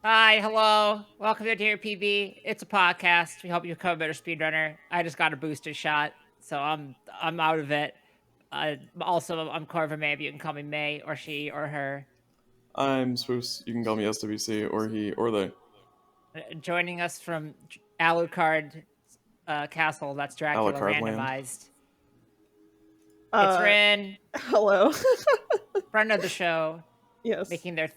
Hi, hello. Welcome to Dear PB. It's a podcast. We hope you become a better speedrunner. I just got a booster shot, so I'm out of it. Also, I'm Corva May, but you can call me May or she or her. I'm Swoos. You can call me SWC or he or they. Joining us from Alucard Castle, that's Dracula Alucard Land. randomized. It's Rin, Hello. friend of the show, Yes. making their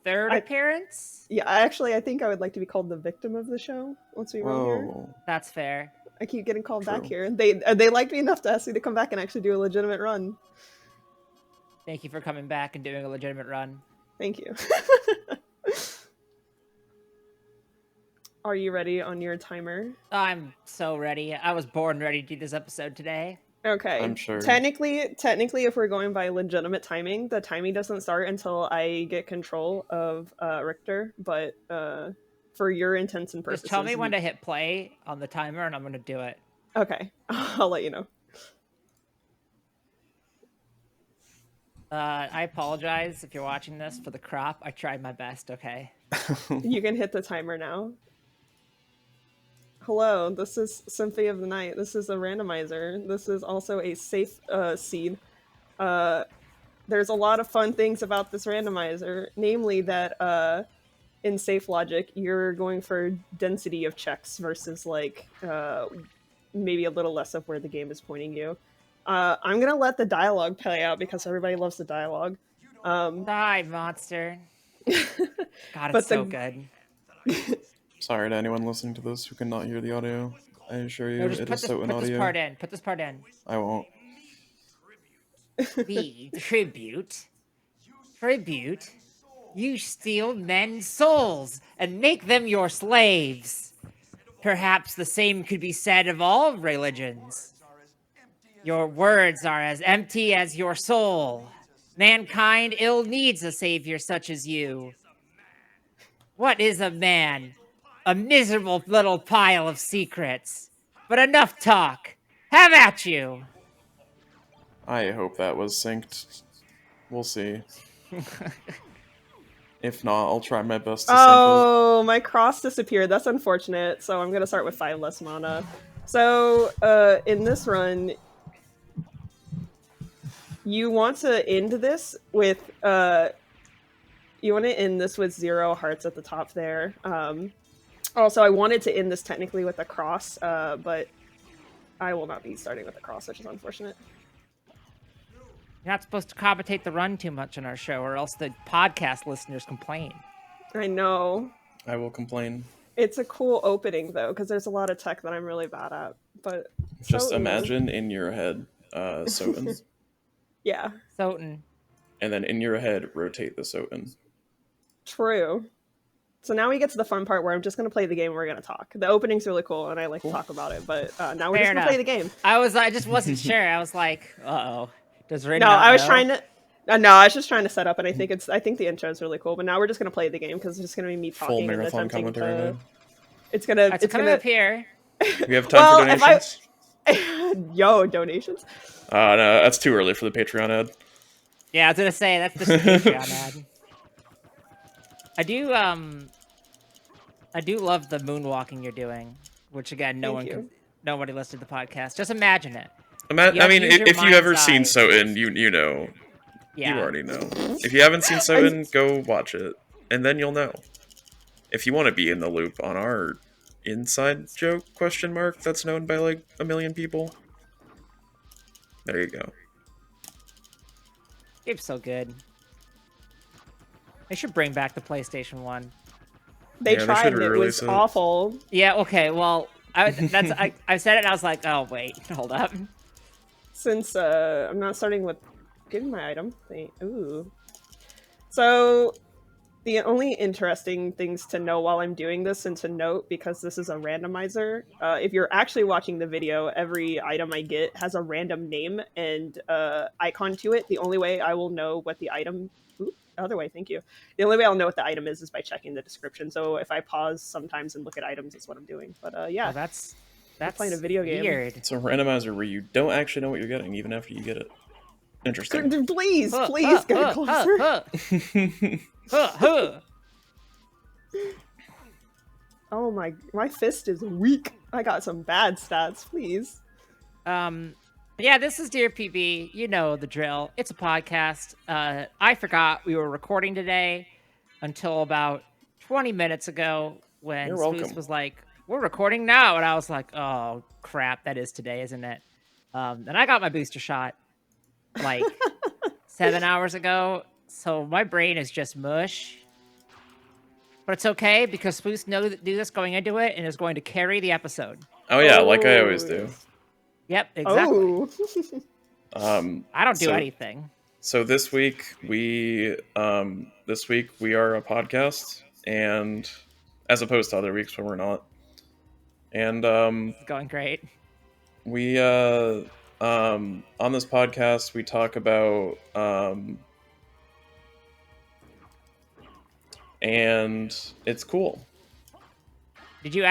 third appearance. Yeah, I think I would like to be called the victim of the show once we run here. Whoa. That's fair. I keep getting called True. back here. They liked me enough to ask me to come back and actually do a legitimate run. Thank you for coming back and doing a legitimate run. Thank you. Are you ready on your timer? I'm so ready. I was born ready to do this episode today. Okay. I'm sure. Technically, if we're going by legitimate timing, the timing doesn't start until I get control of Richter. But for your intents and purposes, just tell me when to hit play on the timer, and I'm going to do it. Okay, I'll let you know. I apologize if you're watching this for the crop. I tried my best. Okay. You can hit the timer now. Hello, this is Symphony of the Night. This is a randomizer. This is also a safe seed. There's a lot of fun things about this randomizer, namely that in safe logic, you're going for density of checks versus like maybe a little less of where the game is pointing you. I'm gonna let the dialogue play out because everybody loves the dialogue. Die, monster. God, it's so good. Sorry to anyone listening to this who cannot hear the audio. I assure you, it is so in audio. Put this part in. Put this part in. I won't. The tribute. Tribute. You steal men's souls and make them your slaves. Perhaps the same could be said of all religions. Your words are as empty as your soul. Mankind ill needs a savior such as you. What is a man? A miserable little pile of secrets. But enough talk. Have at you. I hope that was synced. We'll see. If not, I'll try my best to sync it. Oh, my cross disappeared. That's unfortunate. So I'm gonna start with 5 less mana. So in this run, you want to end this with 0 hearts at the top there. Also, I wanted to end this technically with a cross, but I will not be starting with a cross, which is unfortunate. You're not supposed to commentate the run too much on our show, or else the podcast listeners complain. I know. I will complain. It's a cool opening, though, because there's a lot of tech that I'm really bad at. But just imagine in your head, Soten. Yeah. Soten. And then in your head, rotate the Soten. True. So now we get to the fun part where I'm just going to play the game and we're going to talk. The opening's really cool and I like to talk about it, but now we're just going to play the game. I just wasn't sure. I was like, uh-oh. Does Rin No, not I was know? trying to... no, I was just trying to set up, and I think the intro is really cool. But now we're just going to play the game because it's just going to be me talking. Full marathon commentary. It's going to... It's coming up here. We have time for donations? Yo, donations? No, that's too early for the Patreon ad. Yeah, I was gonna say that's just a Patreon ad. I do love the moonwalking you're doing, which again, nobody listed the podcast. Just imagine it. I mean, if you ever seen Soten, you know. Yeah. You already know. If you haven't seen Soten, go watch it, and then you'll know. If you want to be in the loop on our inside joke question mark that's known by like 1 million people, there you go. Game's so good. They should bring back the PlayStation 1. They tried and it was awful. Yeah, okay, well, I said it and I was like, oh, wait, hold up. Since I'm not starting with getting my item. Ooh. So, the only interesting things to know while I'm doing this and to note, because this is a randomizer, if you're actually watching the video, every item I get has a random name and icon to it. The only way I will know what the item... Other way, thank you. The only way I'll know what the item is by checking the description. So if I pause sometimes and look at items, that's what I'm doing. But yeah, that's playing a video game. Weird. It's a randomizer where you don't actually know what you're getting even after you get it. Interesting. Please get closer. Oh my fist is weak. I got some bad stats, please. Yeah, this is Dear PB. You know the drill. It's a podcast. I forgot we were recording today until about 20 minutes ago when You're Spooce welcome. was like, "We're recording now," and I was like, "Oh crap, that is today, isn't it?" And I got my booster shot like 7 hours ago, so my brain is just mush. But it's okay because Spooce knew this going into it and is going to carry the episode. Oh yeah, like I always do. yes. Yep, exactly. Oh. I don't do so- anything. So this week we are a podcast, and as opposed to other weeks when we're not. And It's going great. we on this podcast we talk about and it's cool. Did you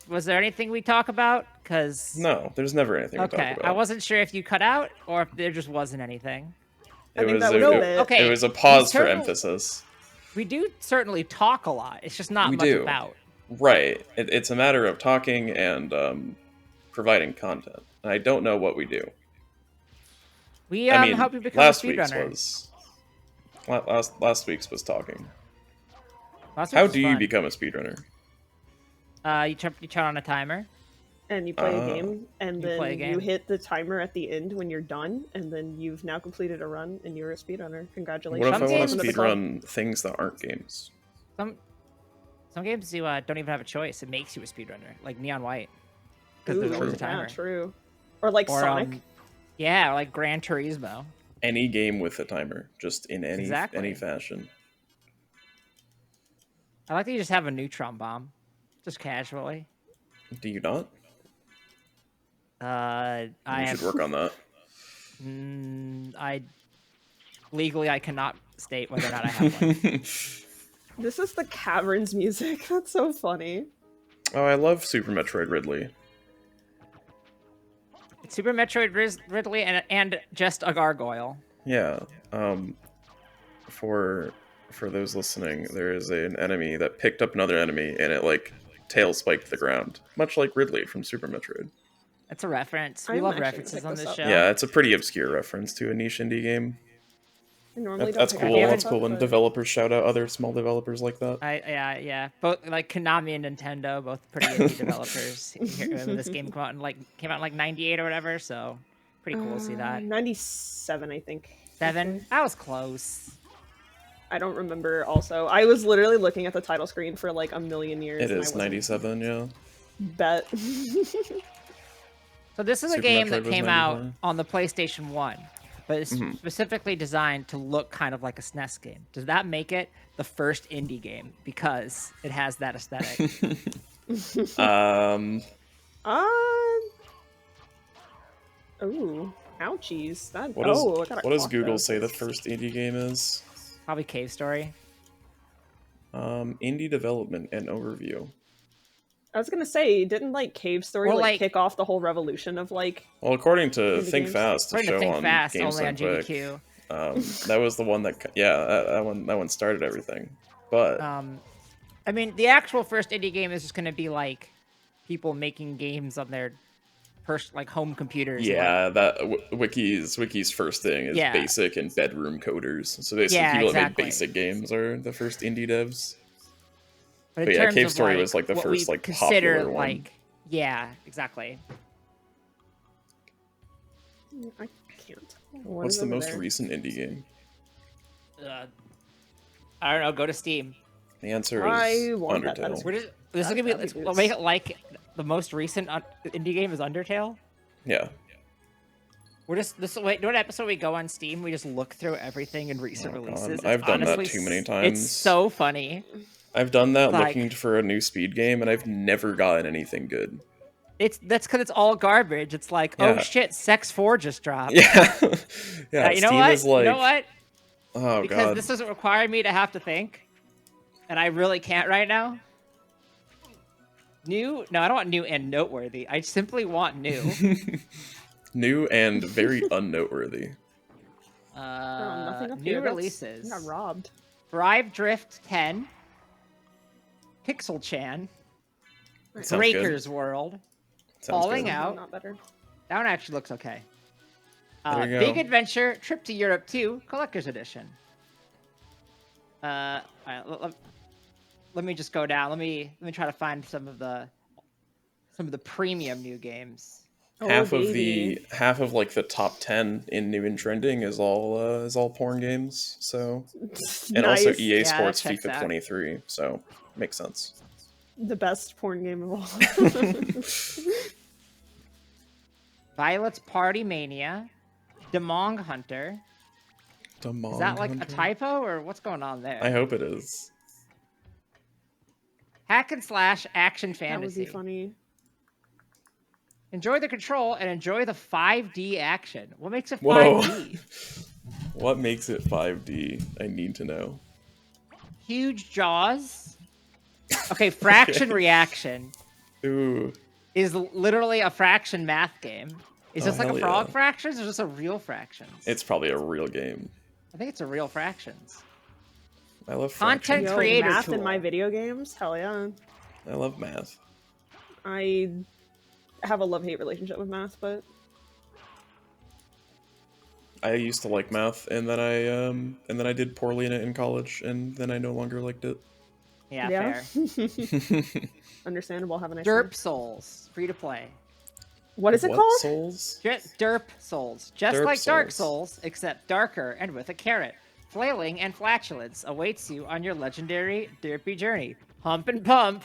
was there anything we talk about? Because No, there's never anything we okay, talk about. I wasn't sure if you cut out or if there just wasn't anything. I think that was No, a bit. okay. It was a pause for Eternal- emphasis. We do certainly talk a lot. It's just not We much do. about. Right. It's a matter of talking and providing content. And I don't know what we do. We I mean, help you become a last week's speedrunner. was last week's was talking. Last How week was do you fun. become a speedrunner? You turn on a timer. And you play a Ah. game, and You play a then you game. hit the timer at the end when you're done, and then you've now completed a run, and you're a speedrunner. Congratulations. What if I want games- to Welcome to the club. speedrun things that aren't games? Some games you don't even have a choice. It makes you a speedrunner, like Neon White, because Ooh, there's always a True. timer. Yeah, true. Or like Or, Sonic. Yeah, or like Gran Turismo. Any game with a timer, just in any Exactly. fashion. I like that you just have a neutron bomb, just casually. Do you not? I You have. should work on that. I legally I cannot state whether or not I have one. This is the Caverns music. That's so funny. Oh, I love Super Metroid Ridley. It's Super Metroid Ridley and just a gargoyle. Yeah. For those listening, there is an enemy that picked up another enemy and it like tail spiked the ground, much like Ridley from Super Metroid. That's a reference. We I'm love actually gonna references pick on this this up. show. Yeah, it's a pretty obscure reference to a niche indie game. I normally don't That's pick cool. up That's stuff, cool when but- developers shout out other small developers like that. Yeah. Both like Konami and Nintendo, both pretty indie developers. This game came out in like '98 or whatever, so pretty cool to see that. 97, I think. 7. That was close. I don't remember also. I was literally looking at the title screen for like a million years. It and I is wasn't- 97, yeah. Bet. So this is a Super game Metroid that was came out 95. on the PlayStation 1, but it's Mhm. specifically designed to look kind of like a SNES game. Does that make it the first indie game because it has that aesthetic? Ooh, ouchies. That. What does, I gotta what does clock Google those. say the first indie game is? Probably Cave Story. Indie development and overview. I was gonna say, didn't like Cave Story Or, like like- kick off the whole revolution of like? Well, according to Indie Think games? Fast, a According to show Think on Fast, Games only on Done Quick, GDQ. that was the one that, that one started everything. But I mean, the actual first indie game is just going to be like people making games on their like home computers. and, like, yeah, that Wiki's first thing is Yeah. basic and bedroom coders. So basically, Yeah, people that exactly. make basic games are the first indie devs. but in but yeah, terms Cave of, Story was, like, the what first, we like, consider popular one. like, yeah, exactly. I can't. What What's is the over most there? recent indie game? I don't know. Go to Steam. The answer I is want that. Undertale. We're just this is gonna be. That'd be We'll good. make it like the most recent indie game is Undertale. Yeah. We're just wait. What episode we go on Steam? We just look through everything in recent Oh, God. releases. It's I've done that honestly too many It's times. so funny. I've done that Like- looking for a new speed game, and I've never gotten anything good. That's because it's all garbage. It's like, oh Yeah. shit, Sex 4 just dropped. Yeah. Yeah, You know Steam what? is like, You know what? oh Because god. this doesn't require me to have to think, and I really can't right now. New? No, I don't want new and noteworthy. I simply want new. New and very unnoteworthy. Nothing up new here. That's- releases. I got robbed. Drive Drift 10. Pixel Chan. Sounds good. Breaker's World. Sounds Falling good. Out. Not better. That one actually looks okay. There you Big go. Adventure, Trip to Europe 2, Collector's Edition. All right, let me just go down. Let me try to find some of the premium new games. Half baby. of like the top 10 in new and trending is all porn games. So and also Nice. EA Yeah, Sports that checks FIFA out. 23. So makes sense. The best porn game of all. Violet's Party Mania, Demong Hunter. Is that like a typo or what's going on there? I hope it is. Hack and slash action That would fantasy. be funny. Enjoy the control and enjoy the 5D action. What makes it Whoa. 5D? What makes it 5D? I need to know. Huge Jaws. Okay, Fraction Reaction Ooh. is literally a fraction math game. Is Oh, this like a hell frog yeah. fractions or just a real fractions? It's probably a real game. I think it's a real fractions. I love Content fractions. Yo, creator math tool. in my video games? Hell yeah. I love math. I have a love-hate relationship with math, but I used to like math, and then I did poorly in it in college, and then I no longer liked it. Yeah, fair. Understandable. Have a nice Derp day. Souls, free to play. What is it What called? Souls? Derp Souls, just Derp like Dark Souls. Souls, except darker and with a carrot. Flailing and flatulence awaits you on your legendary derpy journey. Hump and pump.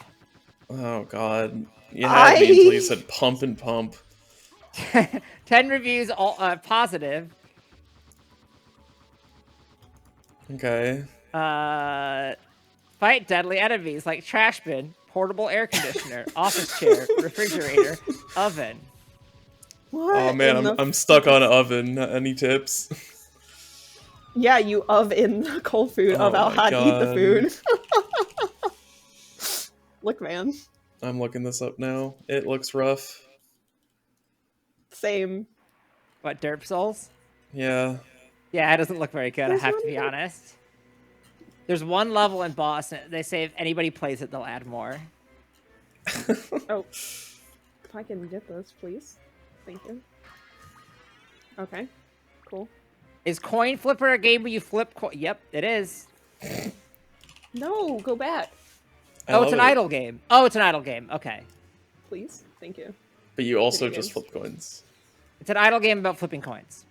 Oh god. You had me until you said pump and pump. 10 reviews, all positive. Okay. Fight deadly enemies like trash bin, portable air conditioner, office chair, refrigerator, oven. What? Oh man, in the I'm stuck on oven. Any tips? Yeah, you in the cold food Oh about my how to eat the God. food. Look, man. I'm looking this up now. It looks rough. Same. What, Derp Souls? Yeah. Yeah, it doesn't look very good, There's I have to one be more. honest. There's one level in boss, and they say if anybody plays it, they'll add more. Oh. If I can get this, please. Thank you. Okay. Cool. Is Coin Flipper a game where you flip Yep, it is. No, go back. I Oh, it's love an it. idle game. Oh, it's an idle game. Okay. Please. Thank you. But you also Video just games. flip coins. It's an idle game about flipping coins.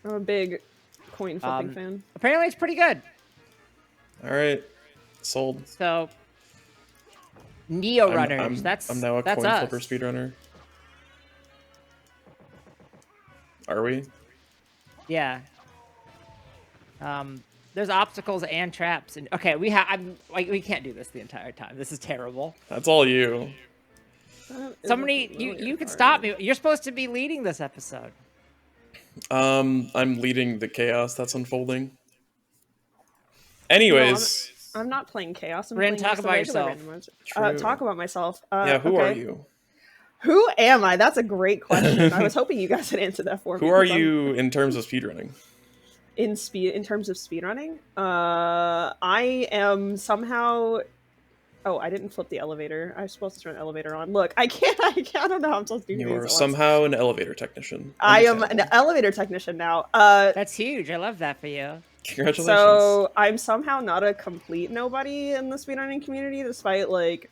I'm a big coin flipping fan. Apparently, it's pretty good. Alright. Sold. So, Neo Runners. I'm now a that's coin us. flipper speedrunner. Are we? Yeah. There's obstacles and traps, and okay, we can't do this the entire time. This is terrible. That's all you. That is Somebody, familiar you can card. stop me. You're supposed to be leading this episode. I'm leading the chaos that's unfolding. Anyways, I'm not playing Chaos. I'm Rin, playing talk just the about regular yourself. randomizer. True. Talk about myself. yeah, who okay. are you? Who am I? That's a great question. I was hoping you guys would answer that for me. Who are 'cause I'm- you in terms of speedrunning? in terms of speedrunning? I am somehow. Oh, I didn't flip the elevator. I was supposed to turn the elevator on. Look, I can't. I don't know how I'm supposed to do You things are at once. somehow an elevator technician. I am an Understandable. elevator technician now. That's huge. I love that for you. Congratulations. So I'm somehow not a complete nobody in the speedrunning community, despite like,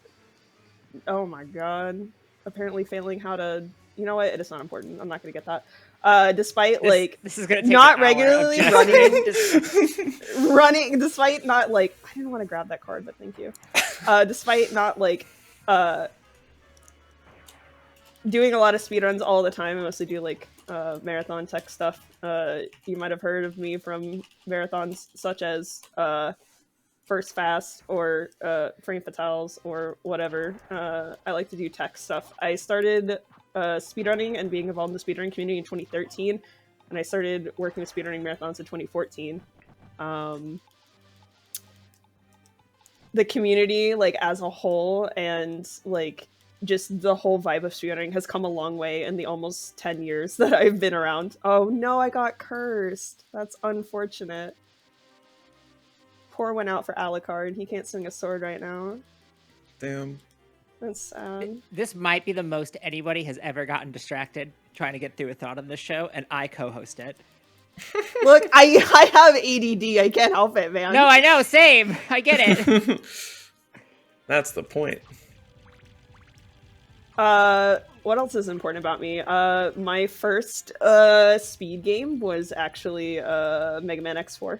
oh my god, apparently failing how to. You know what? It is not important. I'm not gonna get that. Despite like This is gonna take not an hour of regularly just- running, just- running, despite not like I didn't want to grab that card, but thank you. Despite not like doing a lot of speedruns all the time, I mostly do like marathon tech stuff. You might have heard of me from marathons such as First Fast or Frame Fatales or whatever. I like to do tech stuff. I started speedrunning and being involved in the speedrunning community in 2013, and I started working with speedrunning marathons in 2014. The community, like as a whole, and like just the whole vibe of speedrunning has come a long way in the almost 10 years that I've been around. Oh no, I got cursed. That's unfortunate. Pour one out for Alucard. He can't swing a sword right now. Damn. That's sad. This might be the most anybody has ever gotten distracted trying to get through a thought on this show, and I co-host it. Look, I have ADD. I can't help it, man. No, I know, same. I get it. That's the point. What else is important about me? My first speed game was actually Mega Man X4,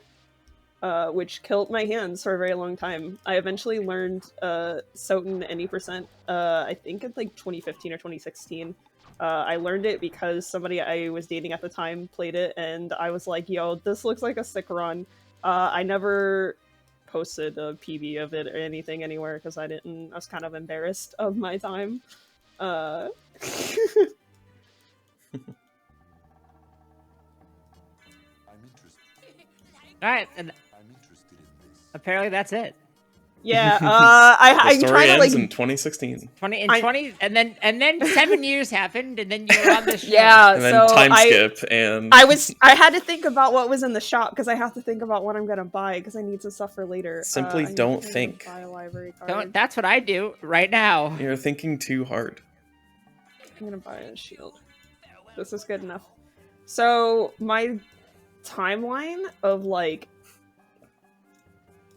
which killed my hands for a very long time. I eventually learned Soten any percent, I think in like 2015 or 2016. I learned it because somebody I was dating at the time played it, and I was like, yo, this looks like a sick run. I never posted a PB of it or anything anywhere because I was kind of embarrassed of my time. All right, and apparently that's it. Yeah, The I'm story trying to ends like in 2016. 20, and then 7 years happened, and then you were on the show. yeah. And then So time skip, and I had to think about what was in the shop because I have to think about what I'm gonna buy because I need some stuff for later. Simply I need don't to think. buy a library card. That's what I do right now. You're thinking too hard. I'm gonna buy a shield. This is good enough. So my timeline of like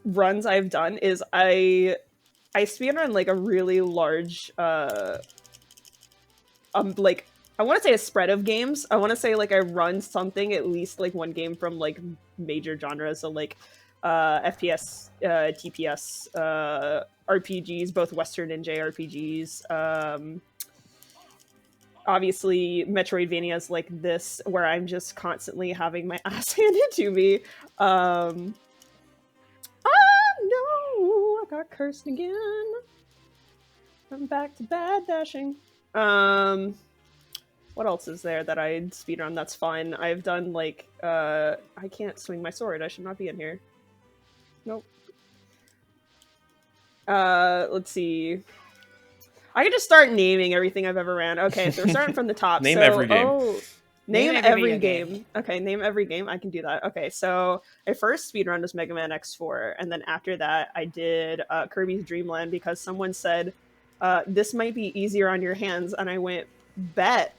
runs I've done is I speedrun like a really large like I want to say a spread of games. I want to say like I run something at least like one game from like major genres, so like FPS, TPS, RPGs, both Western and JRPGs. Obviously Metroidvanias like this where I'm just constantly having my ass handed to me. No, I got cursed again. I'm back to bad dashing. What else is there that I'd speedrun that's fun? I've done like I can't swing my sword. I should not be in here. Nope. Let's see. I could just start naming everything I've ever ran. Okay, so we're starting from the top. Name so, every game. Oh, Name name every every video game. game. Okay, name every game. I can do that. Okay, so my first speedrun was Mega Man X4, and then after that, I did Kirbys Dreamland because someone said this might be easier on your hands, and I went, bet,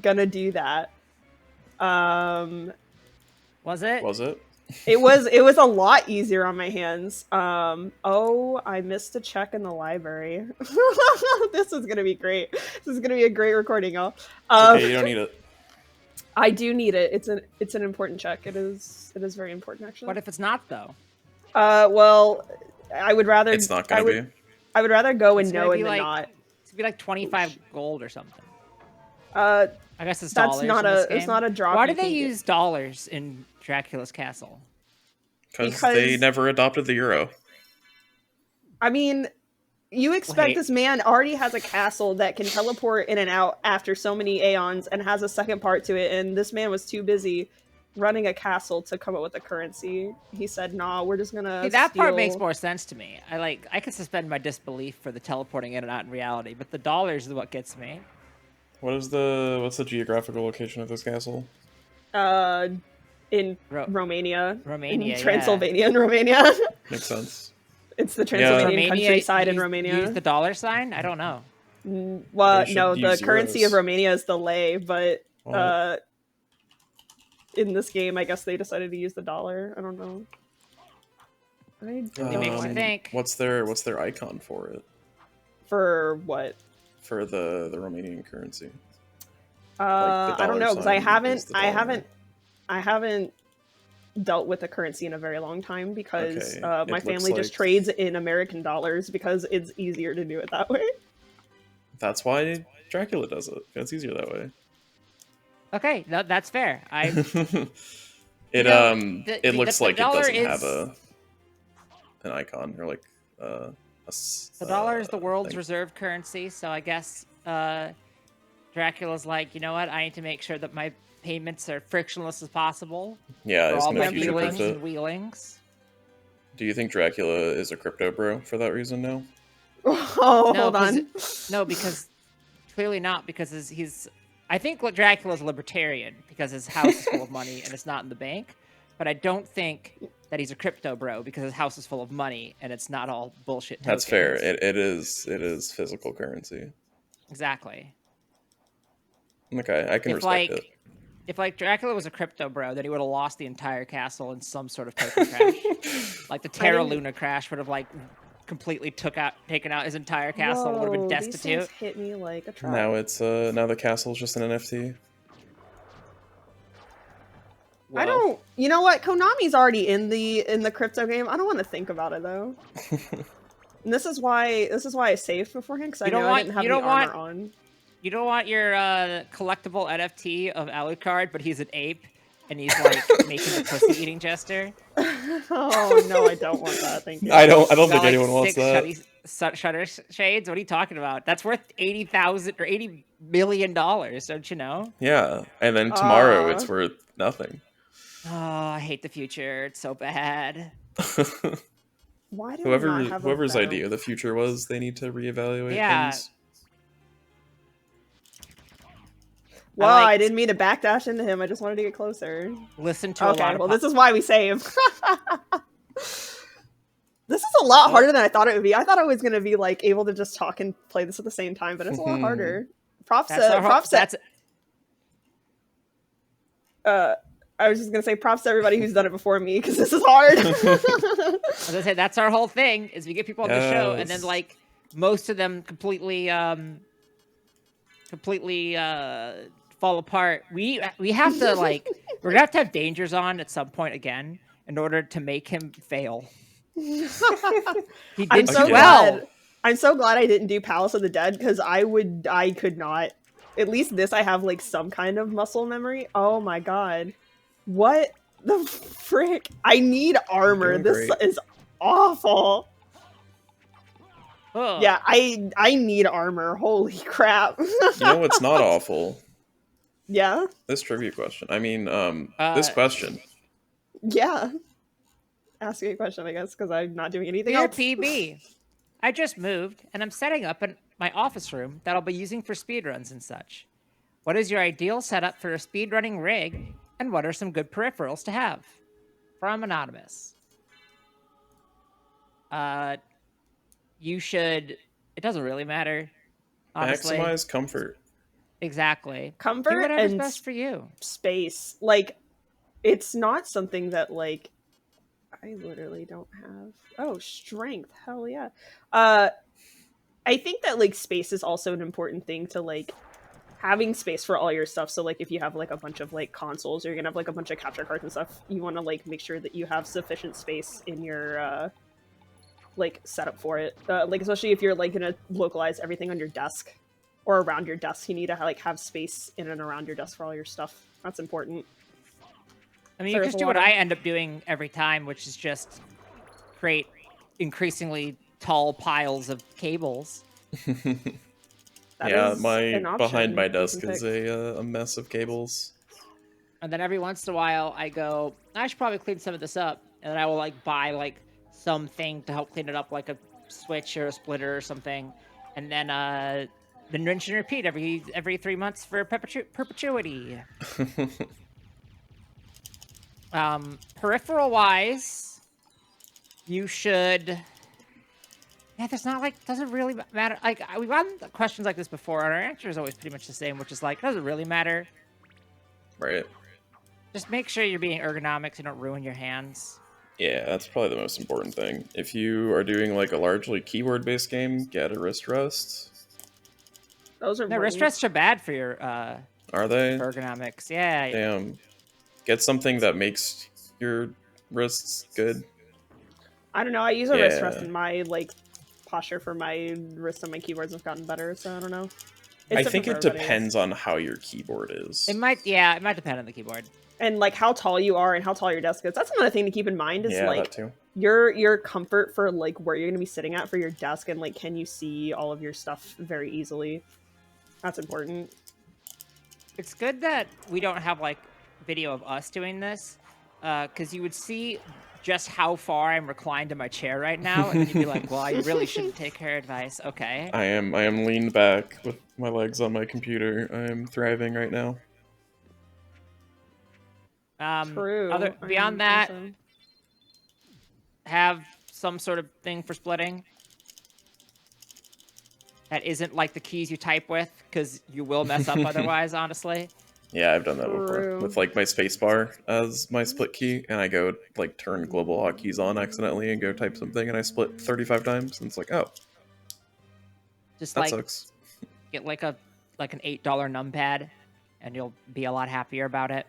gonna do that. Was it? Was it? It was a lot easier on my hands. Oh, I missed a check in the library. This is gonna be great. This is gonna be a great recording, y'all. Okay, you don't need it. I do need it. It's an important check. It is very important actually. What if it's not though? Well, I would rather It's not gonna be. I would rather go and It's know gonna and be then like- not. It's gonna be like 25 gold or something. I guess it's that's dollars. not in this a it's game. not a drop. Why you do they can get. use dollars in Dracula's castle? Because they Because- never adopted the euro. I mean, you expect Wait. this man already has a castle that can teleport in and out after so many aeons and has a second part to it, and this man was too busy running a castle to come up with a currency. He said, "Nah, we're just gonna." See, that part steal-" makes more sense to me. I can suspend my disbelief for the teleporting in and out in reality, but the dollars is what gets me. What's the geographical location of this castle? In Ro- Romania, Romania, in yeah. Transylvania, in Romania. Makes sense. It's the Transylvanian Romania countryside in use- Romania. Use the dollar sign? I don't know. Well, They should no, the use currency euros. of Romania is the lei, but Well, in this game, I guess they decided to use the dollar. I don't know. I don't It makes know you think. What's their icon for it? for what. For the Romanian currency. I don't know because dollar I sign haven't, is the I dollar. haven't, I haven't dealt with the currency in a very long time because Okay, my it looks family just like- trades in American dollars because it's easier to do it that way. That's why Dracula does it. It's easier that way. Okay, no, that's fair. It know, it looks the like it dollar doesn't is- have an icon or like a The dollar is the world's thing. reserve currency, so I guess Dracula's like, you know what? I need to make sure that my payments are frictionless as possible Yeah, for it's all gonna my future dealings crypto. and wheelings. Do you think Dracula is a crypto bro for that reason now? Oh, No, hold 'cause on. No, because clearly not, because he's I think Dracula's a libertarian because his house is full of money and it's not in the bank, but I don't think that he's a crypto bro because his house is full of money and it's not all bullshit tokens. That's fair. It is physical currency. Exactly. Okay, I can respect it. If like Dracula was a crypto bro, then he would have lost the entire castle in some sort of token crash. Like the Terra Luna crash would have like completely taken out his entire castle. Would have been destitute. These things hit me like a truck. Now it's now the castle's just an NFT. Whoa. I don't. You know what? Konami's already in the crypto game. I don't want to think about it though. And this is why I saved beforehand because I know I didn't have any armor on. You don't want your collectible NFT of Alucard, but he's an ape and he's like making a pussy eating gesture. Oh no, I don't want that. Thank you. I don't think anyone wants that. Shutter shades? What are you talking about? That's worth $80 million, don't you know? Yeah, and then tomorrow it's worth nothing. Oh, I hate the future. It's so bad. Why do whoever's idea the future was, they need to reevaluate things. Well, I didn't mean to backdash into him. I just wanted to get closer. Listen to a lot of this is why we save. This is a lot harder than I thought it would be. I thought I was going to be like able to just talk and play this at the same time, but it's a lot harder. I was just gonna say props to everybody who's done it before me because this is hard. As I said, that's our whole thing: is we get people on the show, and then like most of them completely fall apart. We have to like we're gonna have to have Dangers on at some point again in order to make him fail. He did so well. I'm so glad I didn't do Palace of the Dead because I could not. At least this I have like some kind of muscle memory. Oh my god. What the frick? I need armor. This is awful. Ugh. Yeah, I need armor. Holy crap. You know what's not awful? Yeah? This trivia question. I mean, this question. Yeah. Ask me a question, I guess, because I'm not doing anything else. PB. I just moved, and I'm setting up my office room that I'll be using for speedruns and such. What is your ideal setup for a speedrunning rig, and what are some good peripherals to have? From Anonymous. You should... It doesn't really matter, honestly. Maximize comfort. Exactly. Comfort do whatever's and best for you. Space. Like, it's not something that, like, I literally don't have... Oh, strength. Hell yeah. I think that, like, space is also an important thing to, like, having space for all your stuff. So, like, if you have, like, a bunch of, like, consoles, or you're gonna have, like, a bunch of capture cards and stuff, you want to, like, make sure that you have sufficient space in your, like, setup for it. Like, especially if you're, like, gonna localize everything on your desk or around your desk, you need to, like, have space in and around your desk for all your stuff. That's important. I mean, you just do what I end up doing every time, which is just create increasingly tall piles of cables. Yeah, behind my desk is a mess of cables. And then every once in a while, I go, I should probably clean some of this up, and then I will like buy like something to help clean it up, like a switch or a splitter or something, and then rinse and repeat every 3 months for perpetuity. Peripheral wise, you should. Yeah, there's not like doesn't really matter. Like we've gotten questions like this before, and our answer is always pretty much the same, which is like doesn't really matter. Right. Just make sure you're being ergonomics and don't ruin your hands. Yeah, that's probably the most important thing. If you are doing like a largely keyboard-based game, get a wrist rest. Those are wrist rests are bad for your are they? Ergonomics, yeah. Damn. Get something that makes your wrists good. I don't know. I use a wrist rest, and my like posture for my wrists and my keyboards have gotten better. So I don't know. I think it depends on how your keyboard is. It might depend on the keyboard. And like how tall you are and how tall your desk is. That's another thing to keep in mind. Is like that too. Your comfort for like where you're gonna be sitting at for your desk, and like can you see all of your stuff very easily. That's important. It's good that we don't have like video of us doing this, because you would see just how far I'm reclined in my chair right now, and then you'd be like, well, you really shouldn't take her advice. Okay. I am leaned back with my legs on my computer. I am thriving right now. True. Beyond that, have some sort of thing for splitting that isn't like the keys you type with, because you will mess up otherwise, honestly. Yeah, I've done that before True. with like my spacebar as my split key, and I go like turn global hotkeys on accidentally and go type something, and I split 35 times, and it's like, oh, Just that like sucks. get like an $8 numpad, and you'll be a lot happier about it.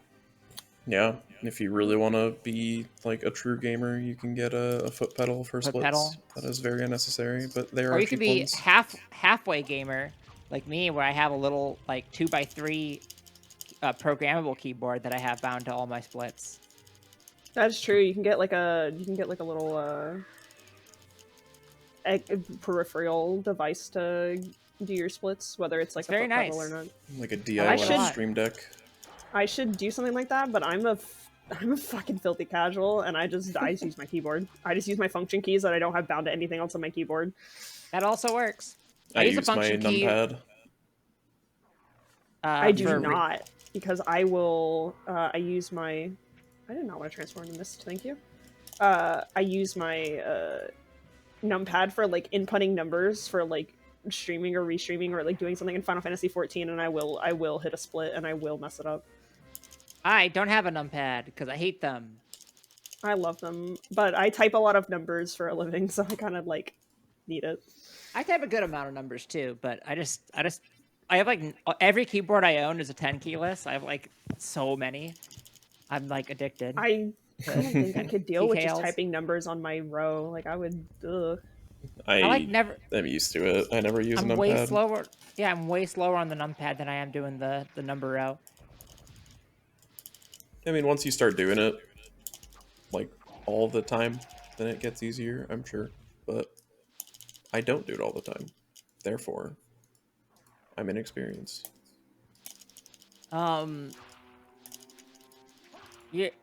Yeah, if you really want to be like a true gamer, you can get a foot pedal for Foot splits. pedal. That is very unnecessary, but there Or are you could cheap be ones. halfway gamer, like me, where I have a little like 2x3 programmable keyboard that I have bound to all my splits. That's true. You can get like a little peripheral device to do your splits, whether it's like It's a very foot pedal nice. or not. Like a I DIY should- stream deck. I should do something like that, but I'm a fucking filthy casual, and I just use my keyboard. I just use my function keys that I don't have bound to anything else on my keyboard. That also works. I use a use my function key, numpad. I do for not, because I will. I use my. I did not want to transform into mist. Thank you. I use my numpad for like inputting numbers for like streaming or restreaming or like doing something in Final Fantasy 14, and I will hit a split and I will mess it up. I don't have a numpad because I hate them. I love them, but I type a lot of numbers for a living, so I kind of like need it. I type a good amount of numbers too, but I have like every keyboard I own is a 10 key list. I have like so many. I'm like addicted. I don't think I could deal with just TKLs. typing numbers on my row. Like I would. Ugh. I like never. I'm used to it. I never use a I'm numpad. way slower. Yeah, I'm way slower on the numpad than I am doing the number row. I mean, once you start doing it, like, all the time, then it gets easier, I'm sure. But I don't do it all the time. Therefore, I'm inexperienced.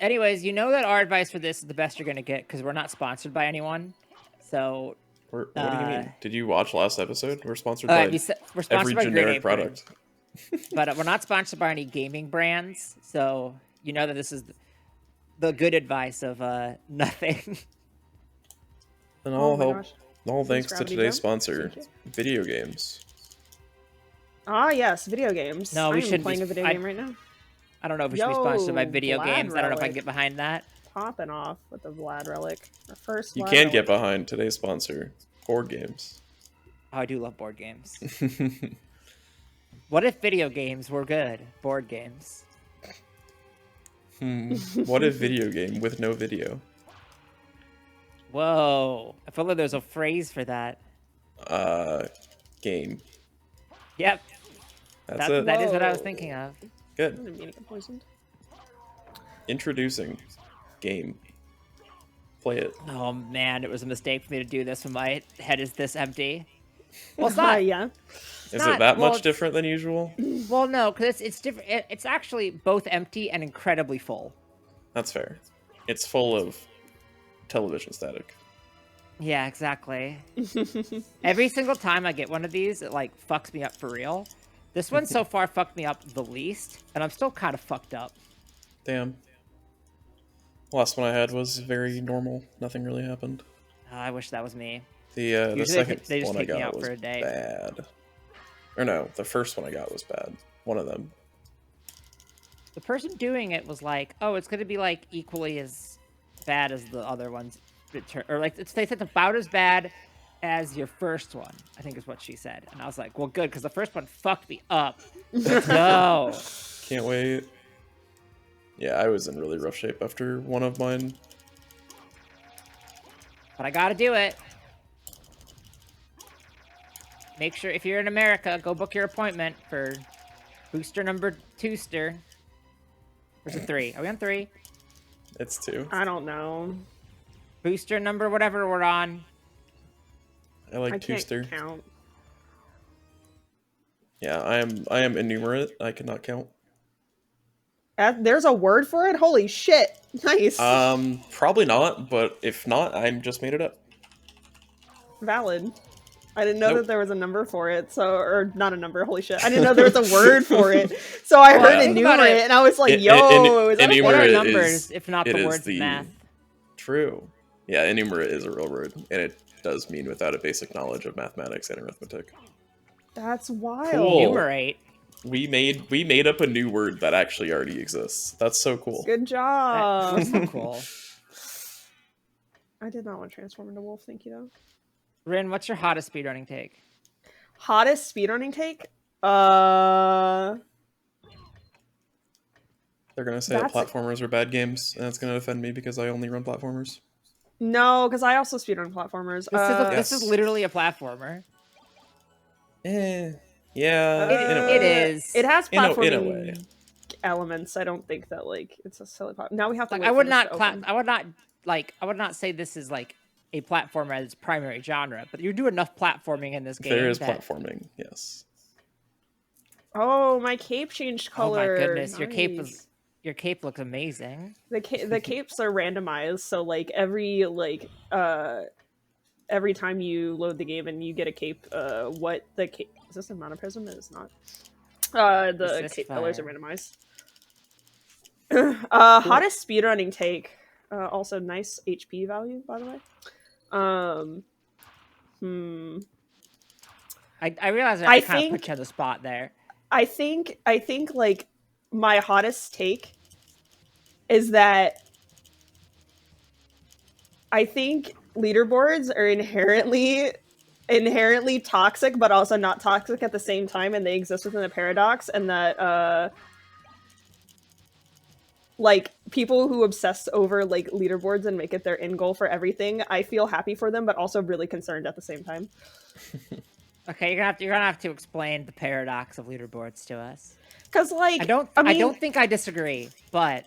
Anyways, you know that our advice for this is the best you're gonna get because we're not sponsored by anyone. So What do you mean? Did you watch last episode? We're sponsored by we're every sponsored by generic Great Apron, product. but we're not sponsored by any gaming brands. So you know that this is the good advice of nothing. And all my help, gosh. all thanks to Gravity today's Jump? sponsor, Thank you. video games. Ah, yes, video games. No, we I'm shouldn't be playing a video game right now. I don't know if we should be sponsored by Yo, video Vlad games. I don't know if I can Relic. get behind that. Popping off with the Vlad relic. Our first. You Vlad can get relic. behind today's sponsor, board games. Oh, I do love board games. What if video games were good? Board games. What if video game with no video? Whoa. I feel like there's a phrase for that. Game. Yep. That's it. That is what I was Whoa. thinking of. I Good. didn't mean to get poisoned. Introducing game. Play it. Oh man, it was a mistake for me to do this when my head is this empty. Well, it's not. Yeah. Is not- it that well, much it's- different than usual? Well, no, because it's different. It's actually both empty and incredibly full. That's fair. It's full of television static. Yeah, exactly. Every single time I get one of these, it like fucks me up for real. This one so far fucked me up the least, and I'm still kind of fucked up. Damn. Last one I had was very normal. Nothing really happened. I wish that was me. The Usually second they just one I kick me got out was for a day. bad. Or no, the first one I got was bad. One of them. The person doing it was like, "Oh, it's gonna be like equally as bad as the other ones, or like they said it's about as bad as your first one." I think is what she said, and I was like, "Well, good, because the first one fucked me up." Let's go. Can't wait. Yeah, I was in really rough shape after one of mine. But I gotta do it. Make sure if you're in America, go book your appointment for booster number 2ster. Where's it 3? Are we on 3? It's 2. I don't know. Booster number whatever we're on. I like I can't Twoster. count. Yeah, I am enumerate. I cannot count. There's a word for it? Holy shit. Nice. Probably not, but if not, I just made it up. Valid. I didn't know Nope. that there was a number for it, so or not a number. Holy shit! I didn't know there was a word for it, so I Well, heard think about enumerate, it. and I was like, En- "Yo, is that a enumerate What are is- numbers if not it the is words the- of math? True. Yeah, enumera is a real word, and it does mean without a basic knowledge of mathematics and arithmetic. That's wild. Cool. Enumerate. We made up a new word that actually already exists. That's so cool. Good job. That's so cool. I did not want to transform into wolf. Thank you, though. Rin, what's your hottest speedrunning take? Hottest speedrunning take? They're gonna say that platformers are bad games, and that's gonna offend me because I only run platformers. No, because I also speedrun platformers. This is literally a platformer. Yeah, It is. It has platforming in a way. elements. I don't think that like it's a silly platform. Now we have to. Like, wait I would for not this to open. I would not say this is like a platformer as its primary genre, but you do enough platforming in this game. There is platforming, yes. Oh, my cape changed color. Oh my goodness, Nice. your cape looks amazing. The capes are randomized, so like every time you load the game and you get a cape, what the cape is this a monoprism? It is not. The cape colors are randomized. Hottest speedrunning take. Also nice HP value, by the way. I realize I kind of put you on the spot there. I think like my hottest take is that I think leaderboards are inherently toxic, but also not toxic at the same time, and they exist within a paradox, and that like people who obsess over like leaderboards and make it their end goal for everything, I feel happy for them, but also really concerned at the same time. Okay, you're gonna have to explain the paradox of leaderboards to us. Because like I don't think I disagree, but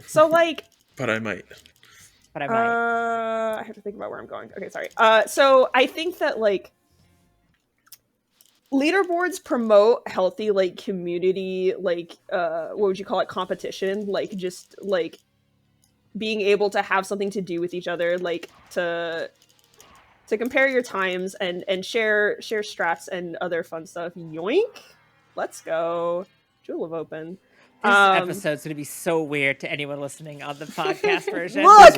so like but I might. I have to think about where I'm going. Okay, sorry. So I think that like leaderboards promote healthy like community, like what would you call it, competition, like just like being able to have something to do with each other, like to compare your times and share strats and other fun stuff. Yoink, let's go. Jewel of Open. This episode's gonna be so weird to anyone listening on the podcast version. Look,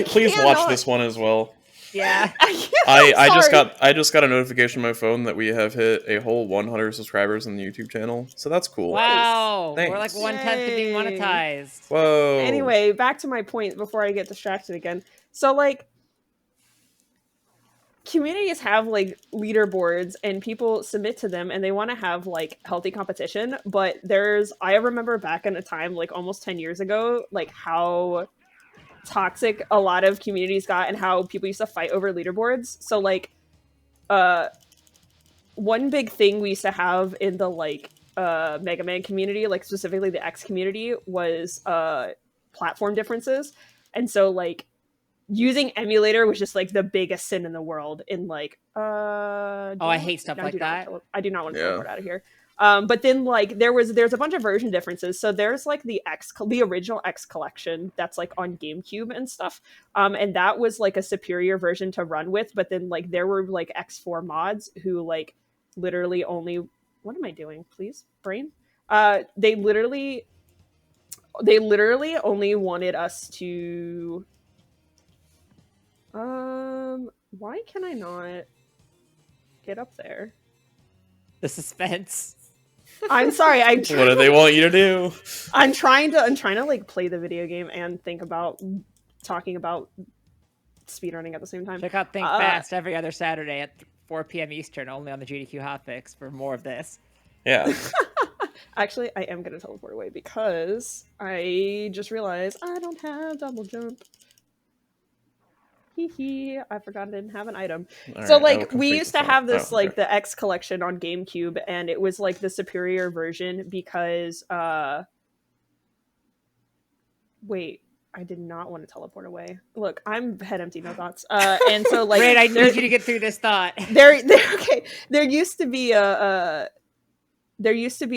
please watch this one as well. Yeah. I just got a notification on my phone that we have hit a whole 100 subscribers on the YouTube channel, so that's cool. Wow, Thanks. we're like 1/10 of being monetized. Whoa. Anyway, back to my point before I get distracted again. So like communities have like leaderboards and people submit to them and they want to have like healthy competition, but I remember back in a time like almost 10 years ago, like how toxic a lot of communities got and how people used to fight over leaderboards. So like one big thing we used to have in the like Mega Man community, like specifically the X community, was platform differences. And so like using emulator was just like the biggest sin in the world in like I hate stuff like that. I do not want to teleport out of here. But then like there's a bunch of version differences. So there's like the original X collection that's like on GameCube and stuff. And that was like a superior version to run with, but then like there were like X4 mods who like literally only, what am I doing? Please, brain. They literally only wanted us to why can I not get up there? The suspense. I'm sorry. What do they want you to do? I'm trying to like play the video game and think about talking about speedrunning at the same time. Check out Think Fast every other Saturday at 4 p.m. Eastern, only on the GDQ Hotfix for more of this. Yeah. Actually, I am gonna teleport away because I just realized I don't have double jump. I forgot I didn't have an item. So like we used to have this like the X collection on GameCube, and it was like the superior version because wait, I did not want to teleport away. Look, I'm head empty, no thoughts. And so like Great, I need you to get through this thought. Okay. There used to be a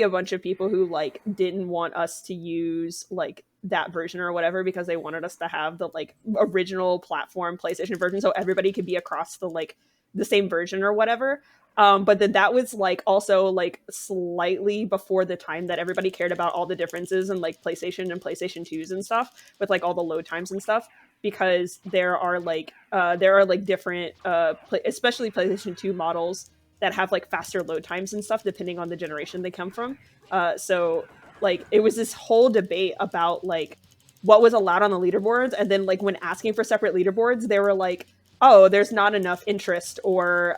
bunch of people who like didn't want us to use like that version or whatever because they wanted us to have the like original platform PlayStation version so everybody could be across the like the same version or whatever. But then that was like also like slightly before the time that everybody cared about all the differences in like PlayStation and PlayStation 2s and stuff with like all the load times and stuff, because there are like different especially PlayStation 2 models that have like faster load times and stuff depending on the generation they come from. So like it was this whole debate about like what was allowed on the leaderboards, and then like when asking for separate leaderboards, they were like, oh, there's not enough interest, or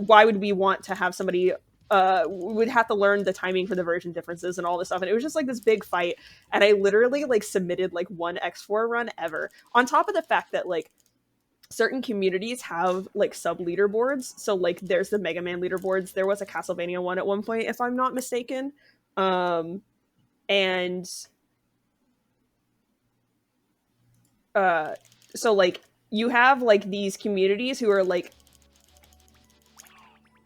why would we want to have somebody would have to learn the timing for the version differences and all this stuff. And it was just like this big fight. And I literally like submitted like one X4 run ever, on top of the fact that like certain communities have like sub leaderboards. So like there's the Mega Man leaderboards. There was a Castlevania one at one point, if I'm not mistaken. And so like you have like these communities who are like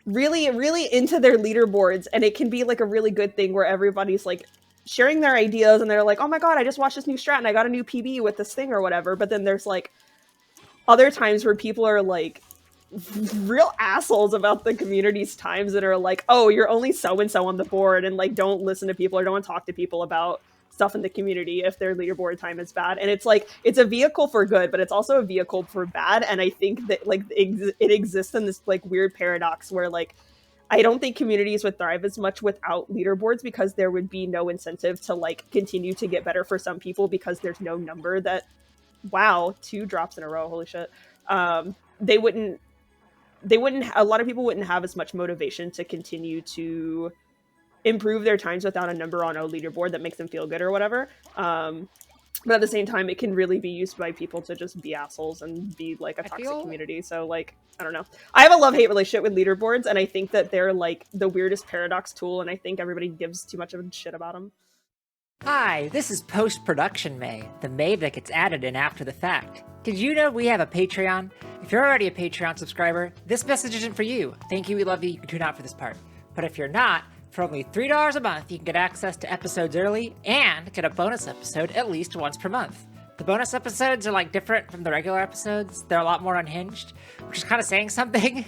really into their leaderboards, and it can be like a really good thing where everybody's like sharing their ideas and they're like, oh my god, I just watched this new strat and I got a new PB with this thing or whatever. But then there's like other times where people are like real assholes about the community's times that are like, oh, you're only so and so on the board, and like don't listen to people or don't talk to people about stuff in the community if their leaderboard time is bad. And it's like it's a vehicle for good, but it's also a vehicle for bad. And I think that like it exists in this like weird paradox where like I don't think communities would thrive as much without leaderboards, because there would be no incentive to like continue to get better for some people, because there's no number that, wow, 2 drops in a row, holy shit. They wouldn't a lot of people wouldn't have as much motivation to continue to improve their times without a number on a leaderboard that makes them feel good or whatever. But at the same time, it can really be used by people to just be assholes and be like a toxic community. So like, I don't know. I have a love-hate relationship with leaderboards, and I think that they're like the weirdest paradox tool, and I think everybody gives too much of a shit about them. Hi, this is post-production May, the May that gets added in after the fact. Did you know we have a Patreon? If you're already a Patreon subscriber, this message isn't for you. Thank you, we love you, you can tune out for this part. But if you're not, for only $3 a month, you can get access to episodes early and get a bonus episode at least once per month. The bonus episodes are like different from the regular episodes. They're a lot more unhinged, which is kind of saying something.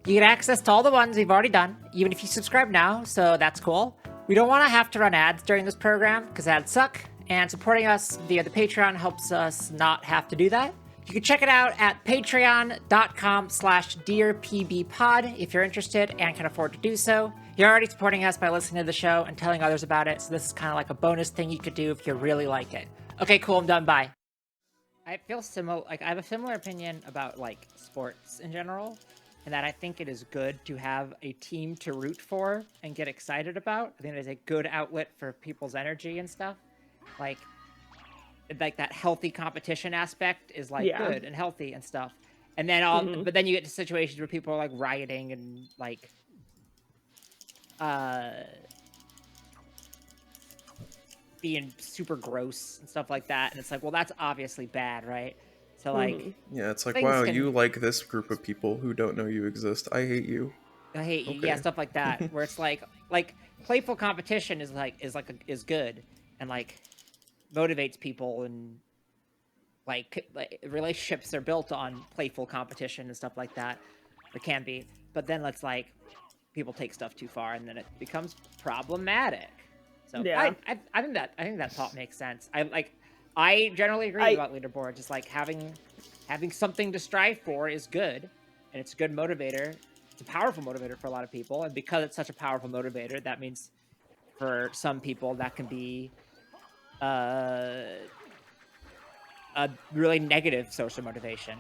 You get access to all the ones we've already done, even if you subscribe now, so that's cool. We don't want to have to run ads during this program, because ads suck, and supporting us via the Patreon helps us not have to do that. You can check it out at patreon.com/DearPBPod if you're interested and can afford to do so. You're already supporting us by listening to the show and telling others about it, so this is kind of like a bonus thing you could do if you really like it. Okay, cool, I'm done, bye. I feel similar, like I have a similar opinion about like sports in general, and that I think it is good to have a team to root for and get excited about. I think it is a good outlet for people's energy and stuff. Like that healthy competition aspect is like good and healthy and stuff. And then but then you get to situations where people are like rioting and like being super gross and stuff like that, and it's like, well, that's obviously bad, right? So like yeah, it's like, wow, you like this group of people who don't know you exist. I hate you. I hate you. Yeah, stuff like that, where it's like playful competition is good and like motivates people, and like relationships are built on playful competition and stuff like that. It can be, but then it's like people take stuff too far, and then it becomes problematic. So yeah, I think that thought makes sense. I generally agree about leaderboards. Just like having something to strive for is good, and it's a good motivator. It's a powerful motivator for a lot of people, and because it's such a powerful motivator, that means for some people that can be a really negative social motivation.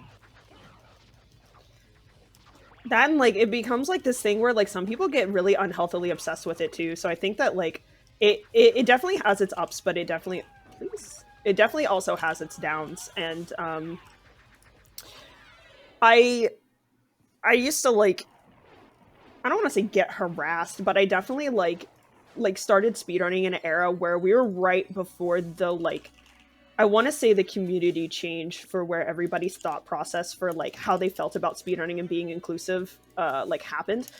Then like it becomes like this thing where like some people get really unhealthily obsessed with it too. So I think that like it definitely has its ups, but it definitely also has its downs. And I used to like, I don't want to say get harassed, but I definitely like started speedrunning in an era where we were right before the like, I want to say the community change for where everybody's thought process for like how they felt about speedrunning and being inclusive like happened.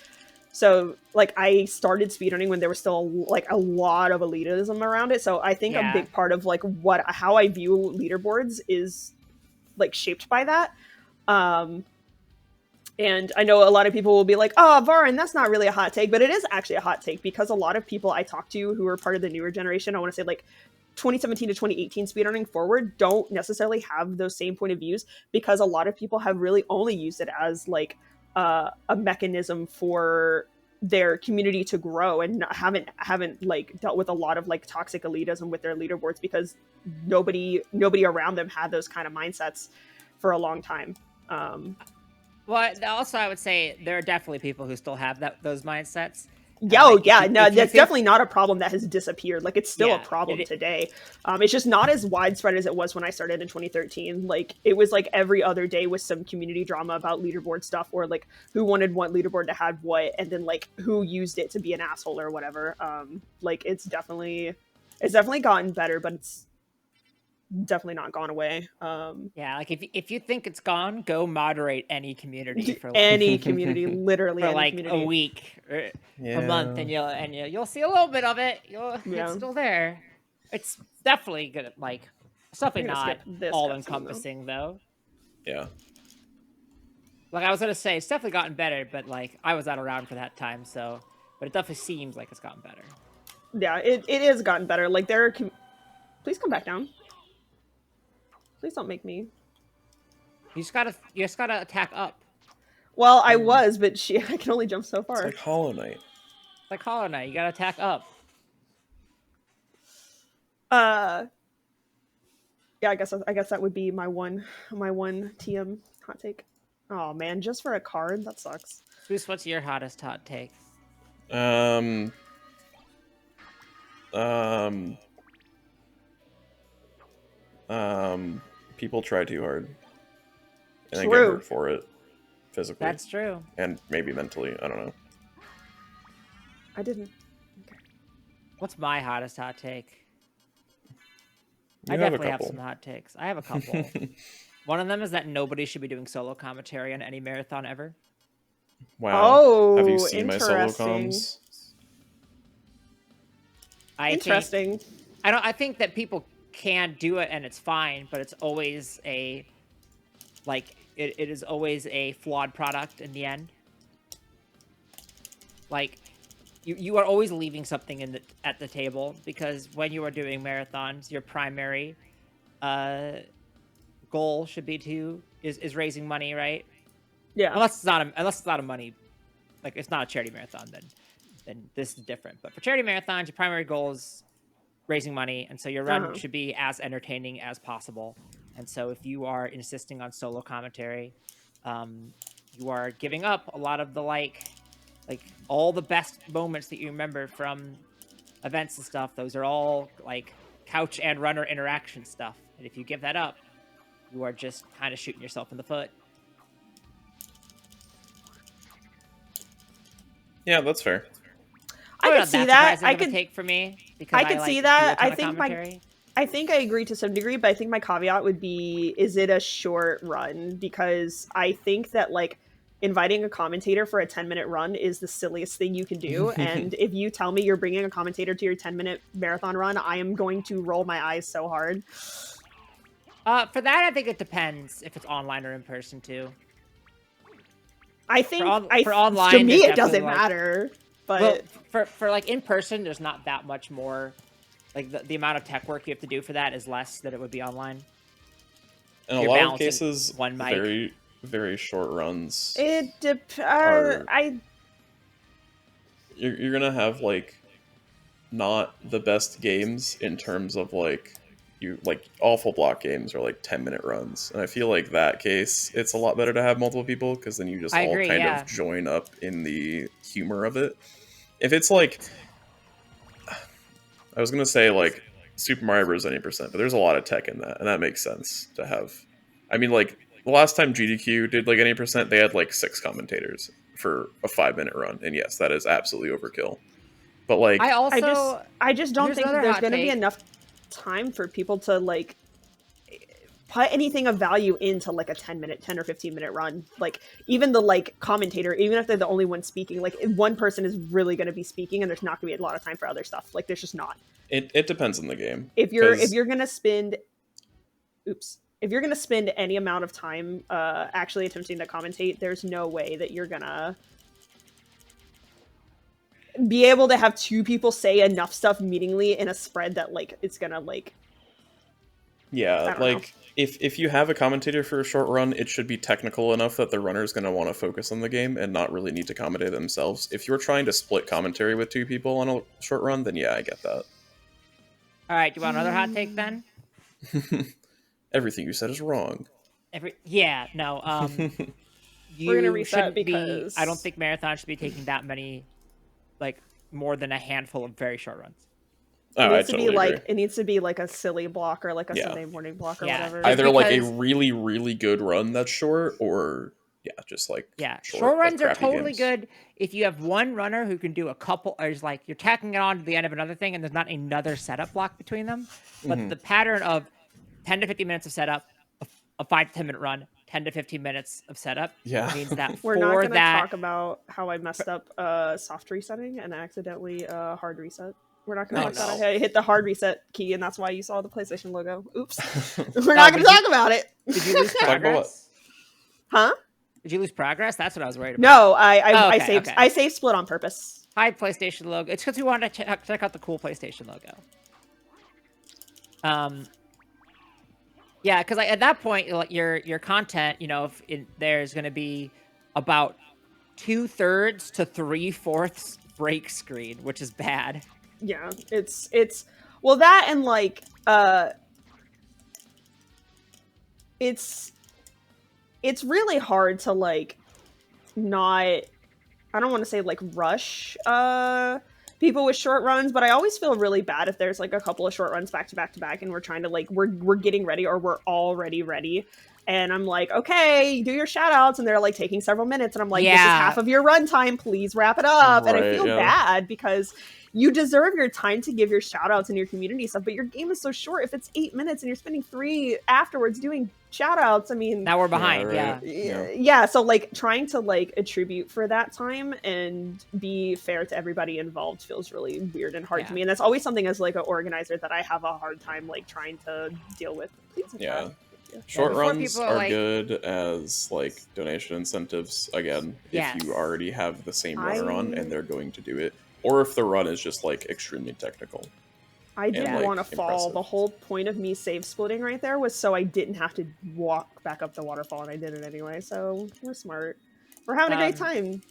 So like I started speedrunning when there was still like a lot of elitism around it. So I think a big part of like how I view leaderboards is like shaped by that. And I know a lot of people will be like, oh, Varin, that's not really a hot take, but it is actually a hot take, because a lot of people I talk to who are part of the newer generation, I want to say like 2017 to 2018 speedrunning forward don't necessarily have those same point of views, because a lot of people have really only used it as like a mechanism for their community to grow, and haven't like dealt with a lot of like toxic elitism with their leaderboards, because nobody around them had those kind of mindsets for a long time. Well, also I would say there are definitely people who still have those mindsets. Yeah, Like, yeah, if no, you that's think- definitely not a problem that has disappeared. Like, it's still Yeah, a problem it- today. It's just not as widespread as it was when I started in 2013. Like, it was like every other day was some community drama about leaderboard stuff, or like who wanted what leaderboard to have what, and then like who used it to be an asshole or whatever. Like it's definitely gotten better, but it's definitely not gone away. Yeah, like if you think it's gone, go moderate any community for like Any community, literally for any like community. a week or Yeah. a month, and you'll see a little bit of it. Yeah. It's still there. It's definitely gonna like it's definitely We're gonna not skip this all cutscene, encompassing though. Yeah. Like I was gonna say, it's definitely gotten better, but like I was not around for that time, so but it definitely seems like it's gotten better. Yeah, it has gotten better. Like there are please come back down. Please don't make me. You just gotta attack up. Well, I was, but I can only jump so It's far. like Hollow Knight. It's like Hollow Knight, you gotta attack up. Yeah, I guess that would be my one TM hot take. Oh man, just for a card, that sucks. Bruce, what's your hottest hot take? People try too hard. And they get True. hurt for it. Physically. That's true. And maybe mentally. I don't know. I didn't. What's my hottest hot take? You I have a definitely have couple. some hot takes. I have a couple. One of them is that nobody should be doing solo commentary on any marathon ever. Wow. Oh, Have you seen my solo interesting. comms? Interesting. I think that people can do it and it's fine, but it's always a it is always a flawed product in the end. Like you are always leaving something at the table, because when you are doing marathons, your primary goal should be is raising money, right? Yeah. Unless it's not a money, like it's not a charity marathon, then this is different. But for charity marathons, your primary goal is raising money, and so your run should be as entertaining as possible. And so if you are insisting on solo commentary, you are giving up a lot of the like all the best moments that you remember from events and stuff. Those are all like couch and runner interaction stuff. And if you give that up, you are just kind of shooting yourself in the foot. Yeah, that's fair. I could see that. I could take for me because I could like see to that. do a ton I of think commentary. I think I agree to some degree, but I think my caveat would be, is it a short run? Because I think that like inviting a commentator for a 10-minute run is the silliest thing you can do. And if you tell me you're bringing a commentator to your 10-minute marathon run, I am going to roll my eyes so hard. For that, I think it depends if it's online or in person too. I think for online, to me there's it doesn't definitely, like- matter. But Well, for like in person, there's not that much more. Like the amount of tech work you have to do for that is less than it would be online. In a You're lot of balancing cases, one mic. very, very short runs. it You're gonna have like not the best games in terms of like awful block games are like 10-minute runs, and I feel like that case it's a lot better to have multiple people, because then you just I all agree, kind yeah. of join up in the humor of it. If it's like, I was gonna say like Super Mario Bros. Any percent, but there's a lot of tech in that, and that makes sense to have. I mean, like the last time GDQ did like any percent, they had like 6 commentators for a 5-minute run, and yes, that is absolutely overkill. But like, I just don't here's think another there's hot going to be take. enough time for people to like put anything of value into like a 10 or 15-minute run. Like even the like commentator, even if they're the only one speaking, like one person is really going to be speaking, and there's not going to be a lot of time for other stuff. Like there's just not. it depends on the game. If you're 'cause- going to spend if you're going to spend any amount of time actually attempting to commentate, there's no way that you're going to be able to have two people say enough stuff meaningly in a spread that like it's gonna like Yeah, don't like if you have a commentator for a short run, it should be technical enough that the runner's going to want to focus on the game and not really need to commentate themselves. If you're trying to split commentary with two people on a short run, then yeah, I get that. All right, do you want another hot take then? Everything you said is wrong. Yeah, no. We're gonna You reset shouldn't because- I don't think marathon should be taking that many, like more than a handful of very short runs. Oh, it I needs to totally be like agree. it needs to be like a silly block or like a Yeah. Sunday morning block or Yeah. whatever. Either like a because- really, really good run that's short, or yeah, just like Yeah, short short runs are crappy totally games. good if you have one runner who can do a couple, or is like you're tacking it on to the end of another thing, and there's not another setup block between them. But Mhm. the pattern of 10 to 15 minutes of setup, a 5 to 10 minute run, 10 to 15 minutes of setup Yeah. means that We're for not gonna that, talk about how I messed up soft resetting and accidentally hard reset. We're not gonna No, talk about no. it. I hit the hard reset key, and that's why you saw the PlayStation logo. Oops. We're No, not gonna but you- talk about it. did you lose Talk about what? progress? Huh? Did you lose progress? That's what I was worried about. No, Oh, I okay, saved okay. I saved split on purpose. Hi, PlayStation logo. It's because we wanted to check out the cool PlayStation logo. Yeah, because at that point, like your content, you know, there's going to be about 2/3 to 3/4 break screen, which is bad. Yeah, it's well that and like it's really hard to like not, I don't want to say like rush people with short runs, but I always feel really bad if there's like a couple of short runs back to back to back and we're trying to like we're getting ready or we're already ready. And I'm like, okay, do your shout outs, and they're like taking several minutes, and I'm like, this is Yeah. half of your runtime, please wrap it up. And I Right, feel yeah. bad because you deserve your time to give your shout outs and your community stuff, but your game is so short. If it's 8 minutes and you're spending 3 afterwards doing shout outs, I mean, Now we're behind. right. Yeah. yeah, so like trying to like attribute for that time and be fair to everybody involved feels really weird and hard Yeah. to me, and that's always something as like an organizer that I have a hard time like trying to deal with. Please, Yeah. yeah. Short before runs people, are like- good as like donation incentives. Again, Yes. if you already have the same runner on I- and they're going to do it, or if the run is just like extremely technical. I didn't like, want to fall. impressive. The whole point of me save splitting right there was so I didn't have to walk back up the waterfall, and I did it anyway. So we're smart. We're having a great time.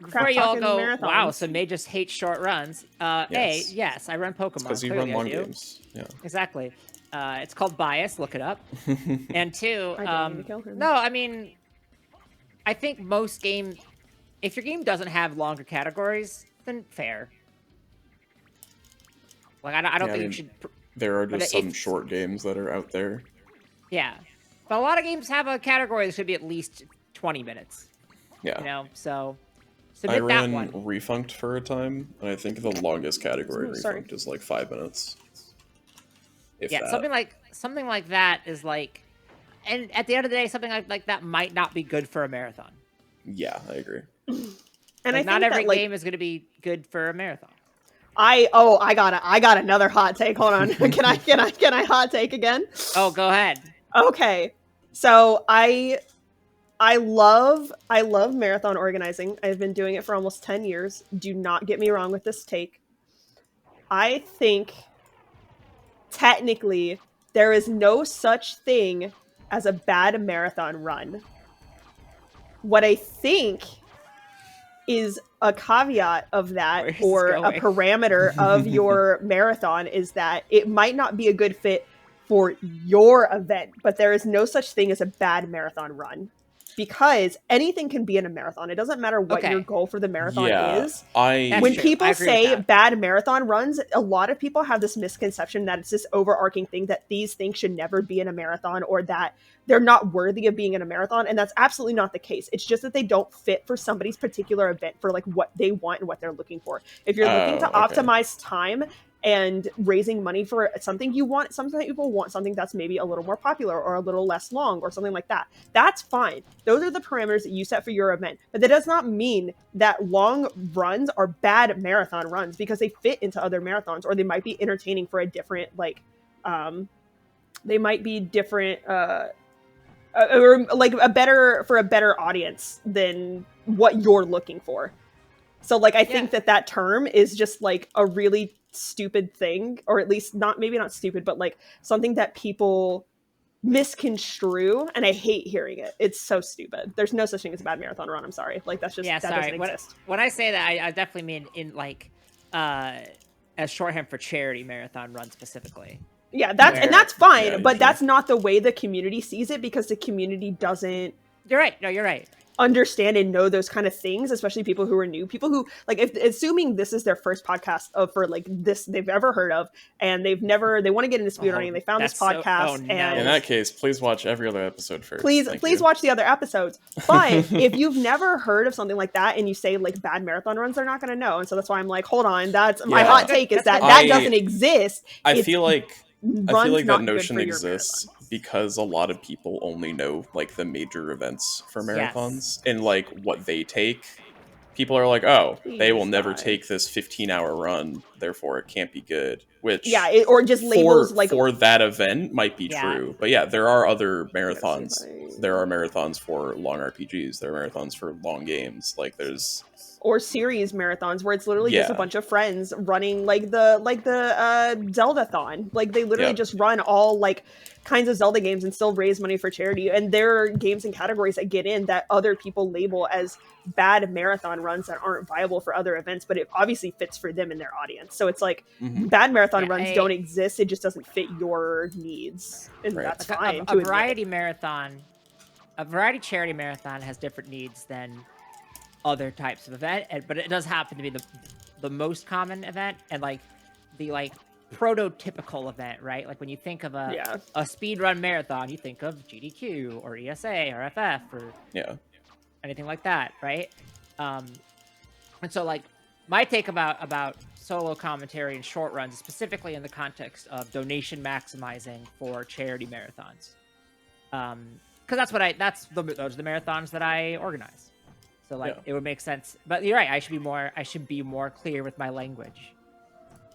Before you all talking go, marathons. wow, so May just hates short runs. Yes. Yes, I run Pokemon. Because you Clearly run long I do. games. Yeah. Exactly. It's called bias. Look it up. And two, I don't need to kill him. no, I mean, I think most game, if your game doesn't have longer categories, then fair. Like I don't Yeah, I think mean, you should. There are But just some if- short games that are out there. Yeah, but a lot of games have a category that should be at least 20 minutes. Yeah. You know, so I submit that ran one. Refunct for a time, and I think the longest category in Oh, sorry. Refunct is like 5 minutes. If Yeah, that. something like that is like, and at the end of the day, something like that might not be good for a marathon. Yeah, I agree. And Like, I not think every that, like, game is going to be good for a marathon. I got another hot take. Hold on. Can I hot take again? Oh, go ahead. Okay. So I love marathon organizing. I've been doing it for almost 10 years. Do not get me wrong with this take. I think technically there is no such thing as a bad marathon run. What I think is a caveat of that, Where's this or a going? parameter of your marathon, is that it might not be a good fit for your event, but there is no such thing as a bad marathon run, because anything can be in a marathon. It doesn't matter what Okay. your goal for the marathon Yeah, is. That's When true. I people agree with say that. bad marathon runs, a lot of people have this misconception that it's this overarching thing that these things should never be in a marathon, or that they're not worthy of being in a marathon, and that's absolutely not the case. It's just that they don't fit for somebody's particular event, for like what they want and what they're looking for. If you're looking to Oh, okay. optimize time and raising money for something you want, some people want something that's maybe a little more popular or a little less long or something like that. That's fine. Those are the parameters that you set for your event. But that does not mean that long runs are bad marathon runs, because they fit into other marathons, or they might be entertaining for a different, like, they might be different, or like a better audience than what you're looking for. So like I think that term is just like a really stupid thing, or at least maybe not stupid, but like something that people misconstrue, and I hate hearing it. It's so stupid. There's no such thing as a bad marathon run. I'm sorry. Like that doesn't exist. When I say that, I definitely mean in like as shorthand for charity marathon run specifically. Yeah, that's fine, but that's not the way the community sees it, because the community doesn't. You're right. No, you're right. Understand and know those kind of things, especially people who are new, people who like, if assuming this is their first podcast for like this they've ever heard of, and they want to get into speedrunning, and they found this podcast. And in that case, please watch every other episode first. Please watch the other episodes. But if you've never heard of something like that and you say like bad marathon runs, they're not going to know. And so that's why I'm like, hold on, that's my hot take is that doesn't exist. I feel like that notion exists because a lot of people only know like the major events for marathons and like what they take. People are like, oh, they will never take this 15-hour run, therefore it can't be good. Which or just labels for, like for that event might be true. But yeah, there are other marathons. There are marathons for long RPGs. There are marathons for long games. Like there's or series marathons where it's literally just a bunch of friends running like the Zelda-thon. Like they literally just run all like kinds of Zelda games and still raise money for charity. And there are games and categories that get in that other people label as bad marathon runs that aren't viable for other events, but it obviously fits for them and their audience. So it's like bad marathon runs don't exist. It just doesn't fit your needs. And that's fine. A variety charity marathon has different needs than other types of event, but it does happen to be the most common event and like the like prototypical event, right? Like when you think of a speedrun marathon, you think of GDQ or ESA or FF or anything like that, right? And so like my take about solo commentary and short runs, specifically in the context of donation maximizing for charity marathons, because those are the marathons that I organize. So like it would make sense, but you're right. I should be more clear with my language.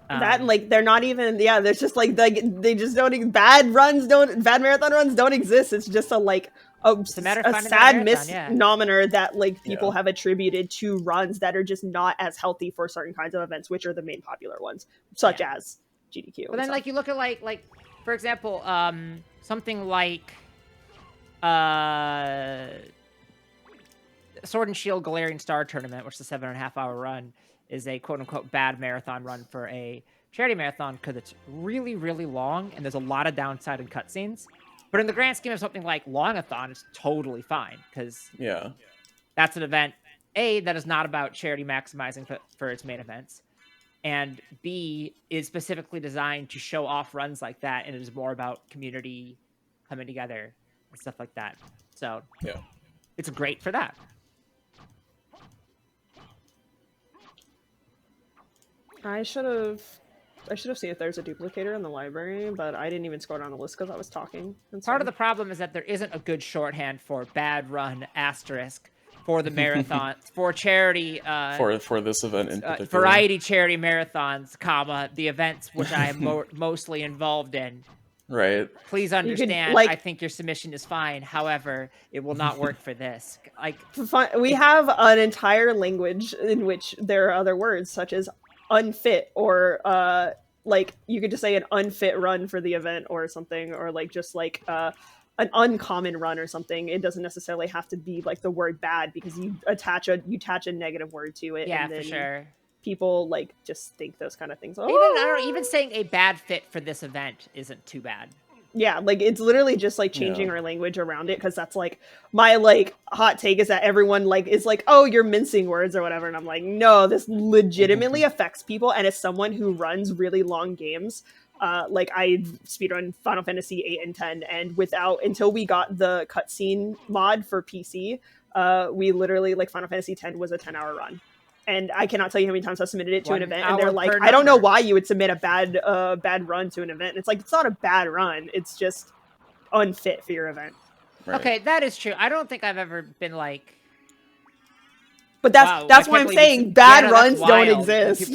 That like they're not even there's just like they just don't bad marathon runs don't exist. It's just a sad misnomer that like people have attributed to runs that are just not as healthy for certain kinds of events, which are the main popular ones, such as GDQ. But then like you look at like for example something like Sword and Shield Galarian Star Tournament, which is a 7.5-hour run, is a quote-unquote bad marathon run for a charity marathon because it's really, really long and there's a lot of downside and cutscenes. But in the grand scheme of something like Longathon, it's totally fine because that's an event, A, that is not about charity maximizing for its main events, and B, is specifically designed to show off runs like that, and it is more about community coming together and stuff like that. So it's great for that. I should have seen if there's a duplicator in the library, but I didn't even scroll down the list because I was talking. Part of the problem is that there isn't a good shorthand for bad run asterisk for the marathon for charity for this event in particular. Variety charity marathons, comma the events which I am mostly involved in. Right. Please understand. I think your submission is fine. However, it will not work for this. We have an entire language in which there are other words such as unfit, or like you could just say an unfit run for the event or something, or like just like an uncommon run or something. It doesn't necessarily have to be like the word bad because you attach a negative word to it. Yeah, and then for sure. People like just think those kind of things. Even saying a bad fit for this event isn't too bad. Yeah, like it's literally just like changing our language around it, because that's like my like hot take is that everyone like is like, oh, you're mincing words or whatever, and I'm like, no, this legitimately affects people. And as someone who runs really long games, like I speedrun Final Fantasy 8 and 10, and until we got the cutscene mod for PC, we literally like Final Fantasy 10 was a 10-hour run. And I cannot tell you how many times I submitted it to an event, and they're like, I don't know why you would submit a bad run to an event. And it's like, it's not a bad run. It's just unfit for your event. Right. Okay, that is true. I don't think I've ever been like... But that's why I'm saying bad runs don't exist.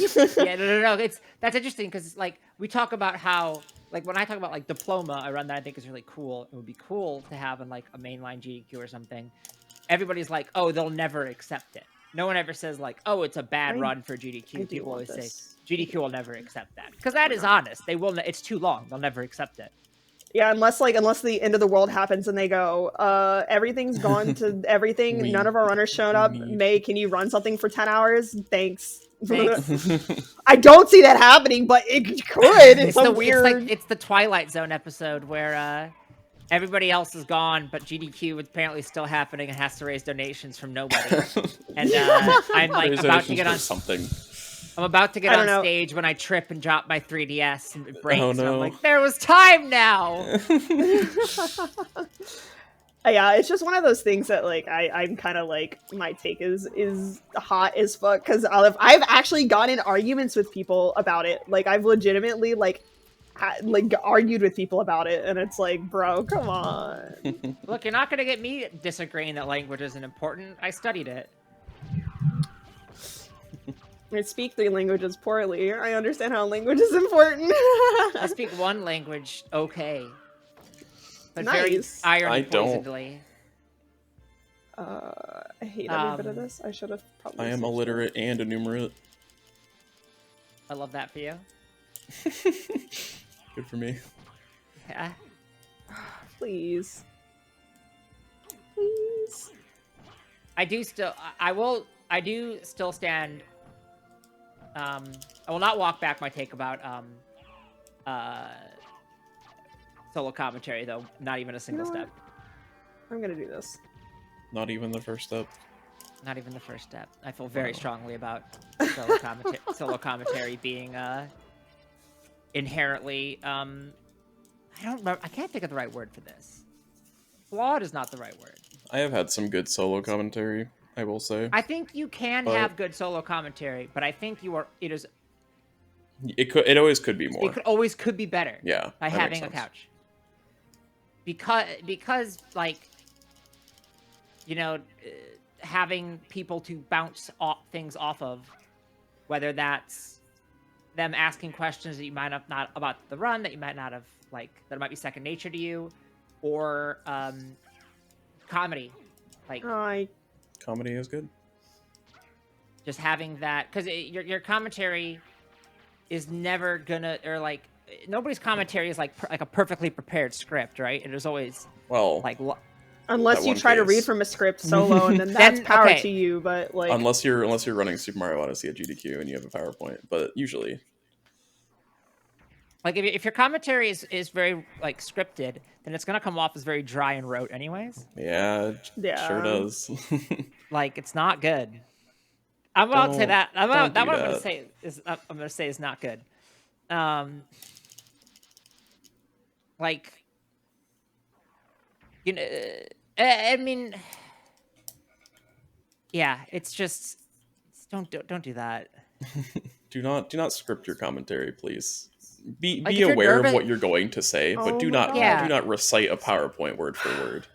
No. That's interesting because like we talk about how, like when I talk about like Diploma, a run that I think is really cool, it would be cool to have in like a mainline GDQ or something. Everybody's like, oh, they'll never accept it. No one ever says like, "Oh, it's a bad I- run for I GDQ." do People want always say this. GDQ will never accept that because that is honest. They will. It's too long. They'll never accept it. Yeah, unless the end of the world happens and they go, everything's gone to everything. None of our runners showed up. May, can you run something for 10 hours? Thanks. Thanks. I don't see that happening, but it could. It's a weird. It's the Twilight Zone episode where everybody else is gone, but GDQ is apparently still happening and has to raise donations from nobody. And I'm like Raise about to donations get for on something. I'm about to get I on don't know. stage when I trip and drop my 3DS and it breaks. Oh, And I'm no. like, there was time now. Yeah, it's just one of those things that like I'm kind of like my take is hot as fuck because I've actually gotten in arguments with people about it. Like I've legitimately like argued with people about it, and it's like, bro, come on. Look, you're not gonna get me disagreeing that language isn't important. I studied it. I speak 3 languages poorly. I understand how language is important. I speak one language okay, but Nice. very irony I don't. poisedly. I hate every bit of this. I should have probably. I am switched illiterate and enumerate. I love that for you. Good for me. Yeah. it. Please. Please. I do still stand. I will not walk back my take about solo commentary though. Not even a single You know step. I'm gonna do this. Not even the first step. Not even the first step. I feel Wow. very strongly about solo commentary being inherently I don't remember. I can't think of the right word for this. Flawed is not the right word. I have had some good solo commentary, I will say. I think you can But- have good solo commentary, but I think It always could be more. it could be better. Yeah, By that makes having a sense. couch. Because like, you know, having people to bounce things off of, whether that's them asking questions that you might have not about the run that you might not have like that might be second nature to you, or comedy, like Comedy is good. just having that because your commentary is never gonna or like nobody's commentary is like a perfectly prepared script, right? It is always Well, like Unless That you one try to case. read from a script solo, and then that's power okay. to you. But like, unless you're running Super Mario Odyssey at GDQ and you have a PowerPoint, but usually, like if your commentary is very like scripted, then it's gonna come off as very dry and rote, anyways. yeah, it Yeah. sure does. Like it's not good. I'm about to say Don't- that. don't That do what I'm gonna that. say is not good. Like you know, I mean, yeah, it's just don't do that. do not script your commentary, please. Be Like, if you're aware nervous- of what you're going to say, but Oh do my not God. Yeah. do not recite a PowerPoint word for word.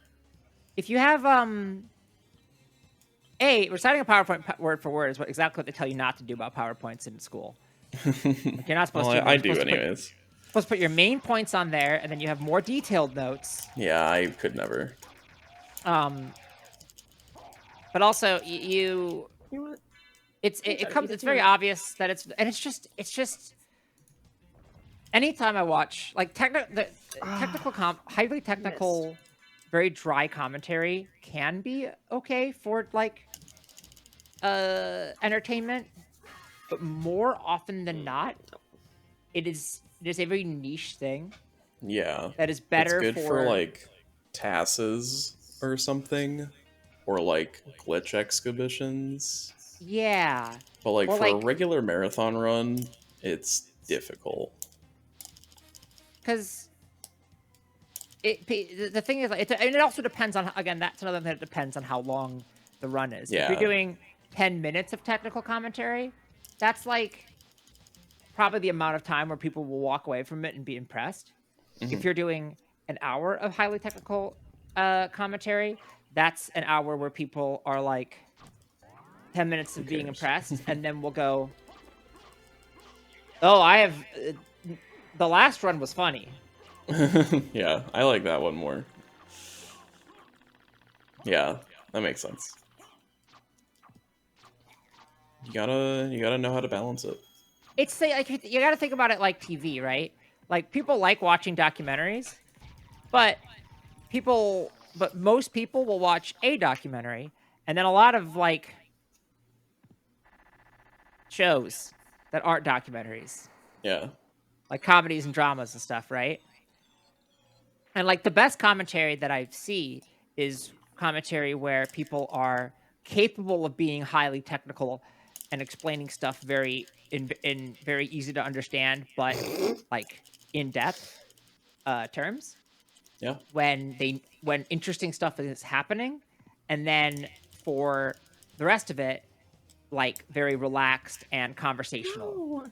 If you have reciting a PowerPoint word for word is exactly what they tell you not to do about PowerPoints in school. Like, you're not supposed Well, to. I You're do supposed to put- anyways. supposed to put your main points on there, and then you have more detailed notes. Yeah, I could never. But also you you know what? it's gotta it comes eat it it's very too. obvious that it's just anytime I watch like highly technical very dry commentary can be okay for like entertainment, but more often than not it is a very niche thing Yeah, that is better it's good for like TASes or something, or like glitch exhibitions. yeah, But like Or, for a like- regular marathon run, it's difficult. because the thing is, like, it also depends on, again, that's another thing that depends on how long the run is. If Yeah. you're doing 10 minutes of technical commentary, that's like probably the amount of time where people will walk away from it and be impressed. If you're doing an hour of highly technical commentary, that's an hour where people are like 10 minutes of being cares? impressed, and then we'll go, oh, I have the last run was funny. Yeah, I like that one more. Yeah, that makes sense. You gotta know how to balance it. It's like you got to think about it like TV, right? Like people like watching documentaries, but most people will watch a documentary, and then a lot of like shows that aren't documentaries, Yeah. like comedies and dramas and stuff, right? And like the best commentary that I see is commentary where people are capable of being highly technical and explaining stuff in very easy to understand, but like in depth terms. Yeah. When interesting stuff is happening, and then for the rest of it, like very relaxed and conversational. Oh.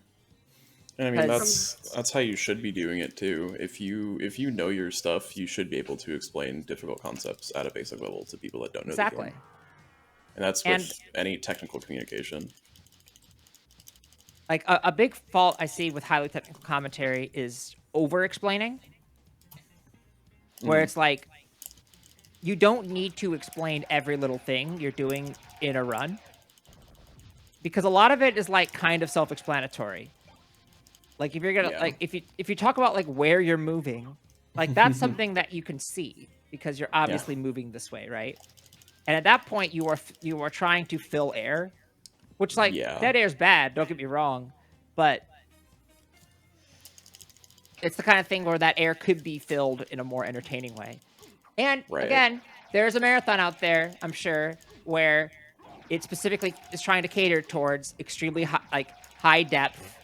And I mean, 'Cause- that's how you should be doing it too. If you know your stuff, you should be able to explain difficult concepts at a basic level to people that don't know the Exactly. game. And that's with any technical communication. Like a big fault I see with highly technical commentary is over explaining, where it's like you don't need to explain every little thing you're doing in a run, because a lot of it is like kind of self-explanatory. Like if you're gonna like if you talk about like where you're moving, like that's something that you can see because you're obviously moving this way, right? And at that point you are trying to fill air, which like dead air's bad, don't get me wrong, but it's the kind of thing where that air could be filled in a more entertaining way. And again, there's a marathon out there, I'm sure, where it specifically is trying to cater towards extremely high depth,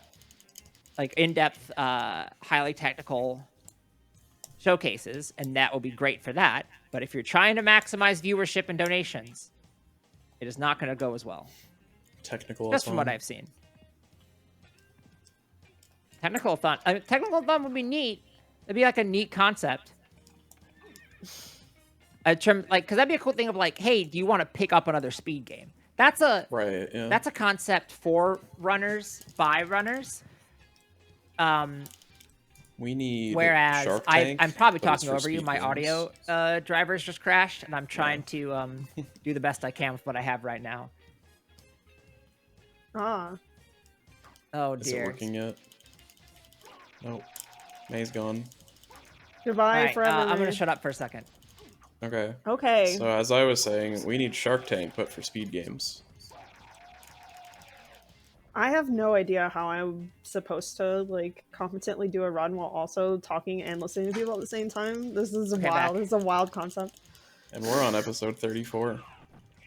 like in-depth, highly technical showcases, and that will be great for that. But if you're trying to maximize viewership and donations, it is not going to go as well. Just from what I've seen. Technical-a-thon would be neat. It'd be like a neat concept. Because that'd be a cool thing of like, hey, do you want to pick up another speed game? That's a that's a concept for runners by runners. We need. Whereas Shark Tank, I'm probably but it's talking for over you. speed My games. audio drivers just crashed, and I'm trying to do the best I can with what I have right now. Ah. Oh Is it dear. working yet? Nope. May's gone. Goodbye, All right, forever. I'm gonna May. shut up for a second. Okay. Okay. So as I was saying, we need Shark Tank, but for speed games. I have no idea how I'm supposed to like competently do a run while also talking and listening to people at the same time. This is wild. This is a wild concept. And we're on episode 34.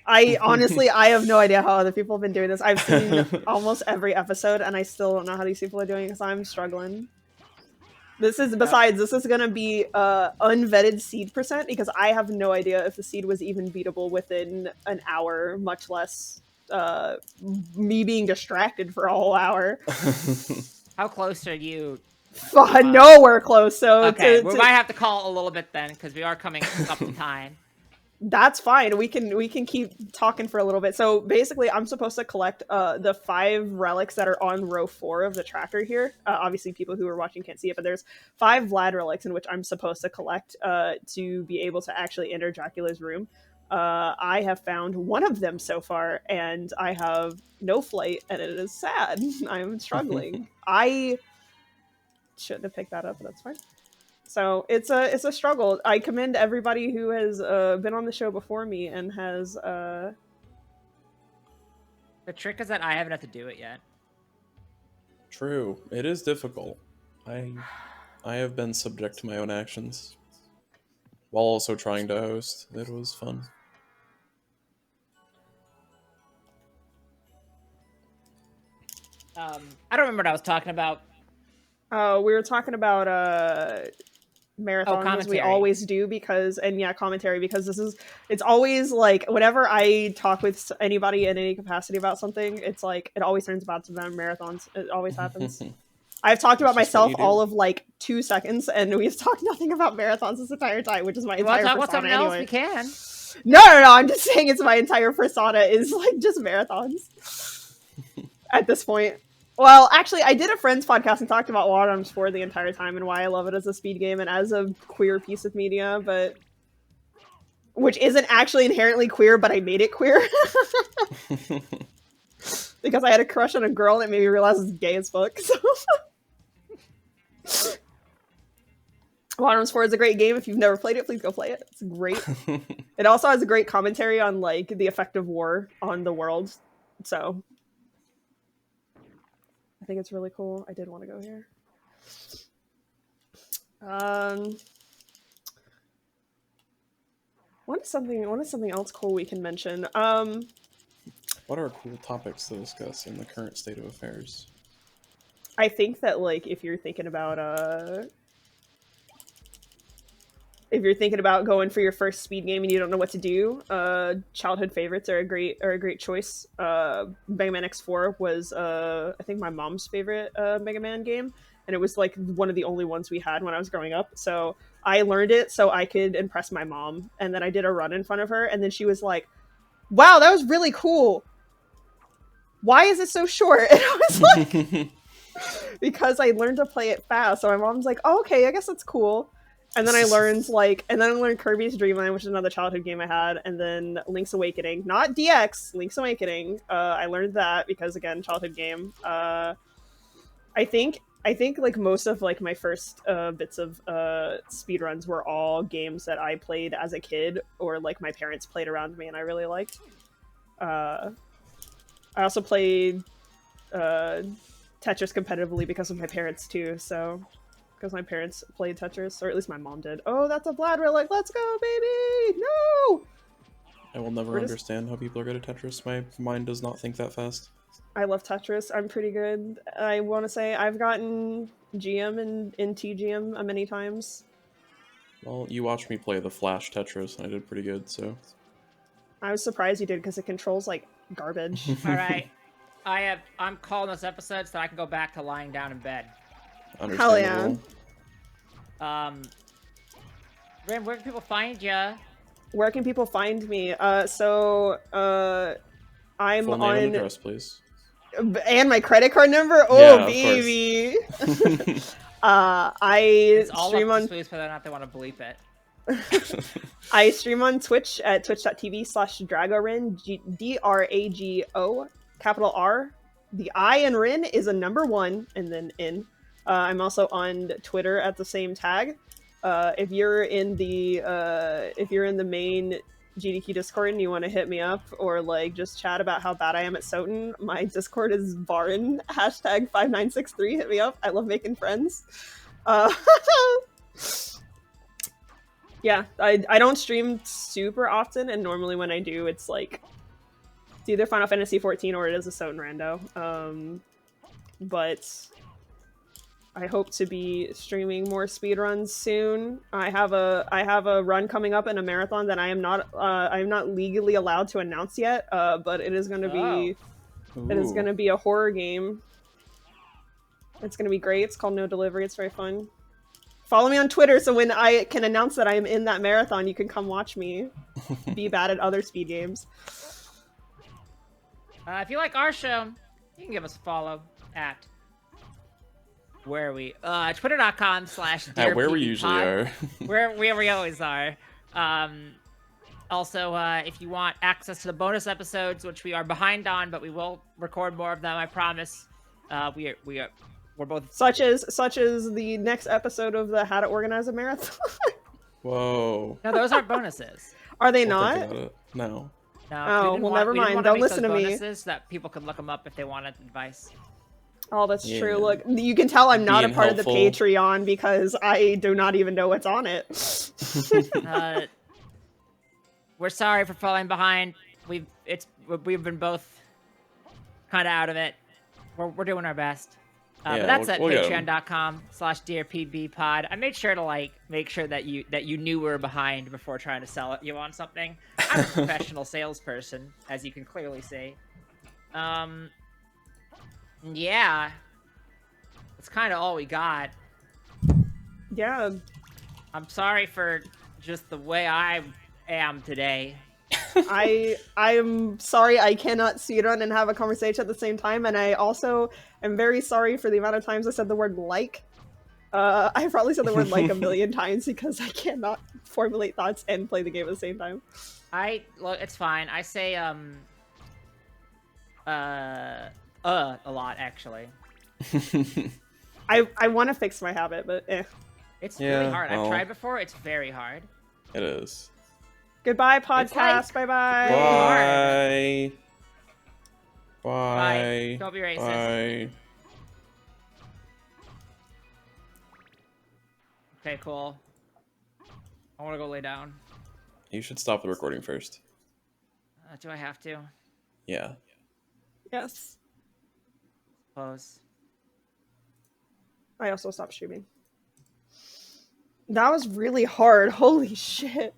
I honestly, I have no idea how other people have been doing this. I've seen almost every episode, and I still don't know how these people are doing because I'm struggling. This is this is gonna be unvetted seed percent because I have no idea if the seed was even beatable within an hour, much less me being distracted for a whole hour. How close are you? Nowhere close. So okay, we might have to call a little bit then because we are coming up in time. That's fine. We can keep talking for a little bit. So basically, I'm supposed to collect the 5 relics that are on row 4 of the tracker here. Obviously, people who are watching can't see it, but there's 5 Vlad relics in which I'm supposed to collect to be able to actually enter Dracula's room. I have found one of them so far, and I have no flight, and it is sad. I'm struggling. I shouldn't have picked that up, but that's fine. So it's a struggle. I commend everybody who has been on the show before me and has. The trick is that I haven't had to do it yet. True, it is difficult. I have been subject to my own actions while also trying to host. It was fun. I don't remember what I was talking about. We were talking about marathons as we commentary. always do commentary because it's always like whenever I talk with anybody in any capacity about something, it's like it always turns about to them marathons. It always happens. I've talked about That's just what myself you do. all of like 2 seconds, and we've talked nothing about marathons this entire time, which is my You want entire to talk about persona something else? anyway. We can. No. I'm just saying it's my entire persona is like just marathons at this point. Well, actually, I did a Friends podcast and talked about Water Arms 4 the entire time and why I love it as a speed game and as a queer piece of media, but which isn't actually inherently queer, but I made it queer. because I had a crush on a girl that made me realize it's gay as fuck. So. Bottoms 4 is a great game. If you've never played it, please go play it. It's great. It also has a great commentary on like the effect of war on the world. So I think it's really cool. I did want to go here. What is something else cool we can mention? What are cool topics to discuss in the current state of affairs? I think that like if you're thinking about going for your first speed game and you don't know what to do, childhood favorites are a great choice. Mega Man X4 was I think my mom's favorite Mega Man game, and it was like one of the only ones we had when I was growing up. So I learned it so I could impress my mom, and then I did a run in front of her, and then she was like, "Wow, that was really cool. Why is it so short?" And I was like, because I learned to play it fast. So my mom's like, "Oh, okay, I guess that's cool." And then I learned Kirbys Dreamland, which is another childhood game I had, and then Link's Awakening, not DX, Link's Awakening. I learned that because again, childhood game. I think like most of like my first bits of speedruns were all games that I played as a kid or like my parents played around me and I really liked. I also played Tetris competitively because of my parents too, so because my parents played Tetris, or at least my mom did. Oh, that's a Vlad relic. Let's go, baby! No! I will never understand how people are good at Tetris. My mind does not think that fast. I love Tetris. I'm pretty good. I want to say I've gotten GM and in TGM many times. Well, you watched me play the Flash Tetris, and I did pretty good, so... I was surprised you did, because it controls, like, garbage. Alright. I'm calling this episode so I can go back to lying down in bed. Hell yeah. Ren, where can people find you? Where can people find me? I'm Full name on... and address, please. And my credit card number? Oh, Yeah, baby! I stream on... Whether or not they want to bleep it. I stream on Twitch at twitch.tv/dragoR1n, DRAGO, capital R. The I in Rin is a number 1, and then in. I'm also on Twitter at the same tag. If you're in the main GDQ Discord and you want to hit me up or like just chat about how bad I am at Soten, my Discord is Barin #5963. Hit me up. I love making friends. Yeah, I don't stream super often, and normally when I do, it's like it's either Final Fantasy 14 or it is a Soten rando. But I hope to be streaming more speedruns soon. I have a run coming up in a marathon that I am not legally allowed to announce yet. But it is going to be a horror game. It's going to be great. It's called No Delivery. It's very fun. Follow me on Twitter so when I can announce that I am in that marathon, you can come watch me be bad at other speed games. If you like our show, you can give us a follow at where are we? Twitter.com/DearPBPod. Where we usually are. where we always are. Also, if you want access to the bonus episodes, which we are behind on, but we will record more of them, I promise. We're both such as the next episode of the How to Organize a Marathon. Whoa. No, those aren't bonuses. Are they I'll not? think about it. No. No. Oh, well, never mind. Don't listen to me. So that people could look them up if they wanted advice. Oh, that's Yeah. true. Look, you can tell I'm not Being a part of the helpful. Patreon because I do not even know what's on it. We're sorry for falling behind. We've been both kind of out of it. We're doing our best. Yeah, but that's at we'll get 'em. patreon.com/DearPBPod. I made sure to make sure that you knew we were behind before trying to sell you on something. I'm a professional salesperson, as you can clearly see. Yeah. That's kind of all we got. Yeah. I'm sorry for just the way I am today. I'm sorry I cannot speedrun and have a conversation at the same time, and I also am very sorry for the amount of times I said the word like. I probably said the word like a million times because I cannot formulate thoughts and play the game at the same time. Look, it's fine. I say A lot actually. I want to fix my habit, but It's Yeah, really hard. I've well. tried before. It's very hard. It is. Goodbye, It's podcast. like- Bye-bye. Really hard. Bye. Bye. Don't be racist. Bye. Okay, cool. I want to go lay down. You should stop the recording first. Do I have to? Yeah. Yes. Suppose. I also stopped streaming. That was really hard. Holy shit.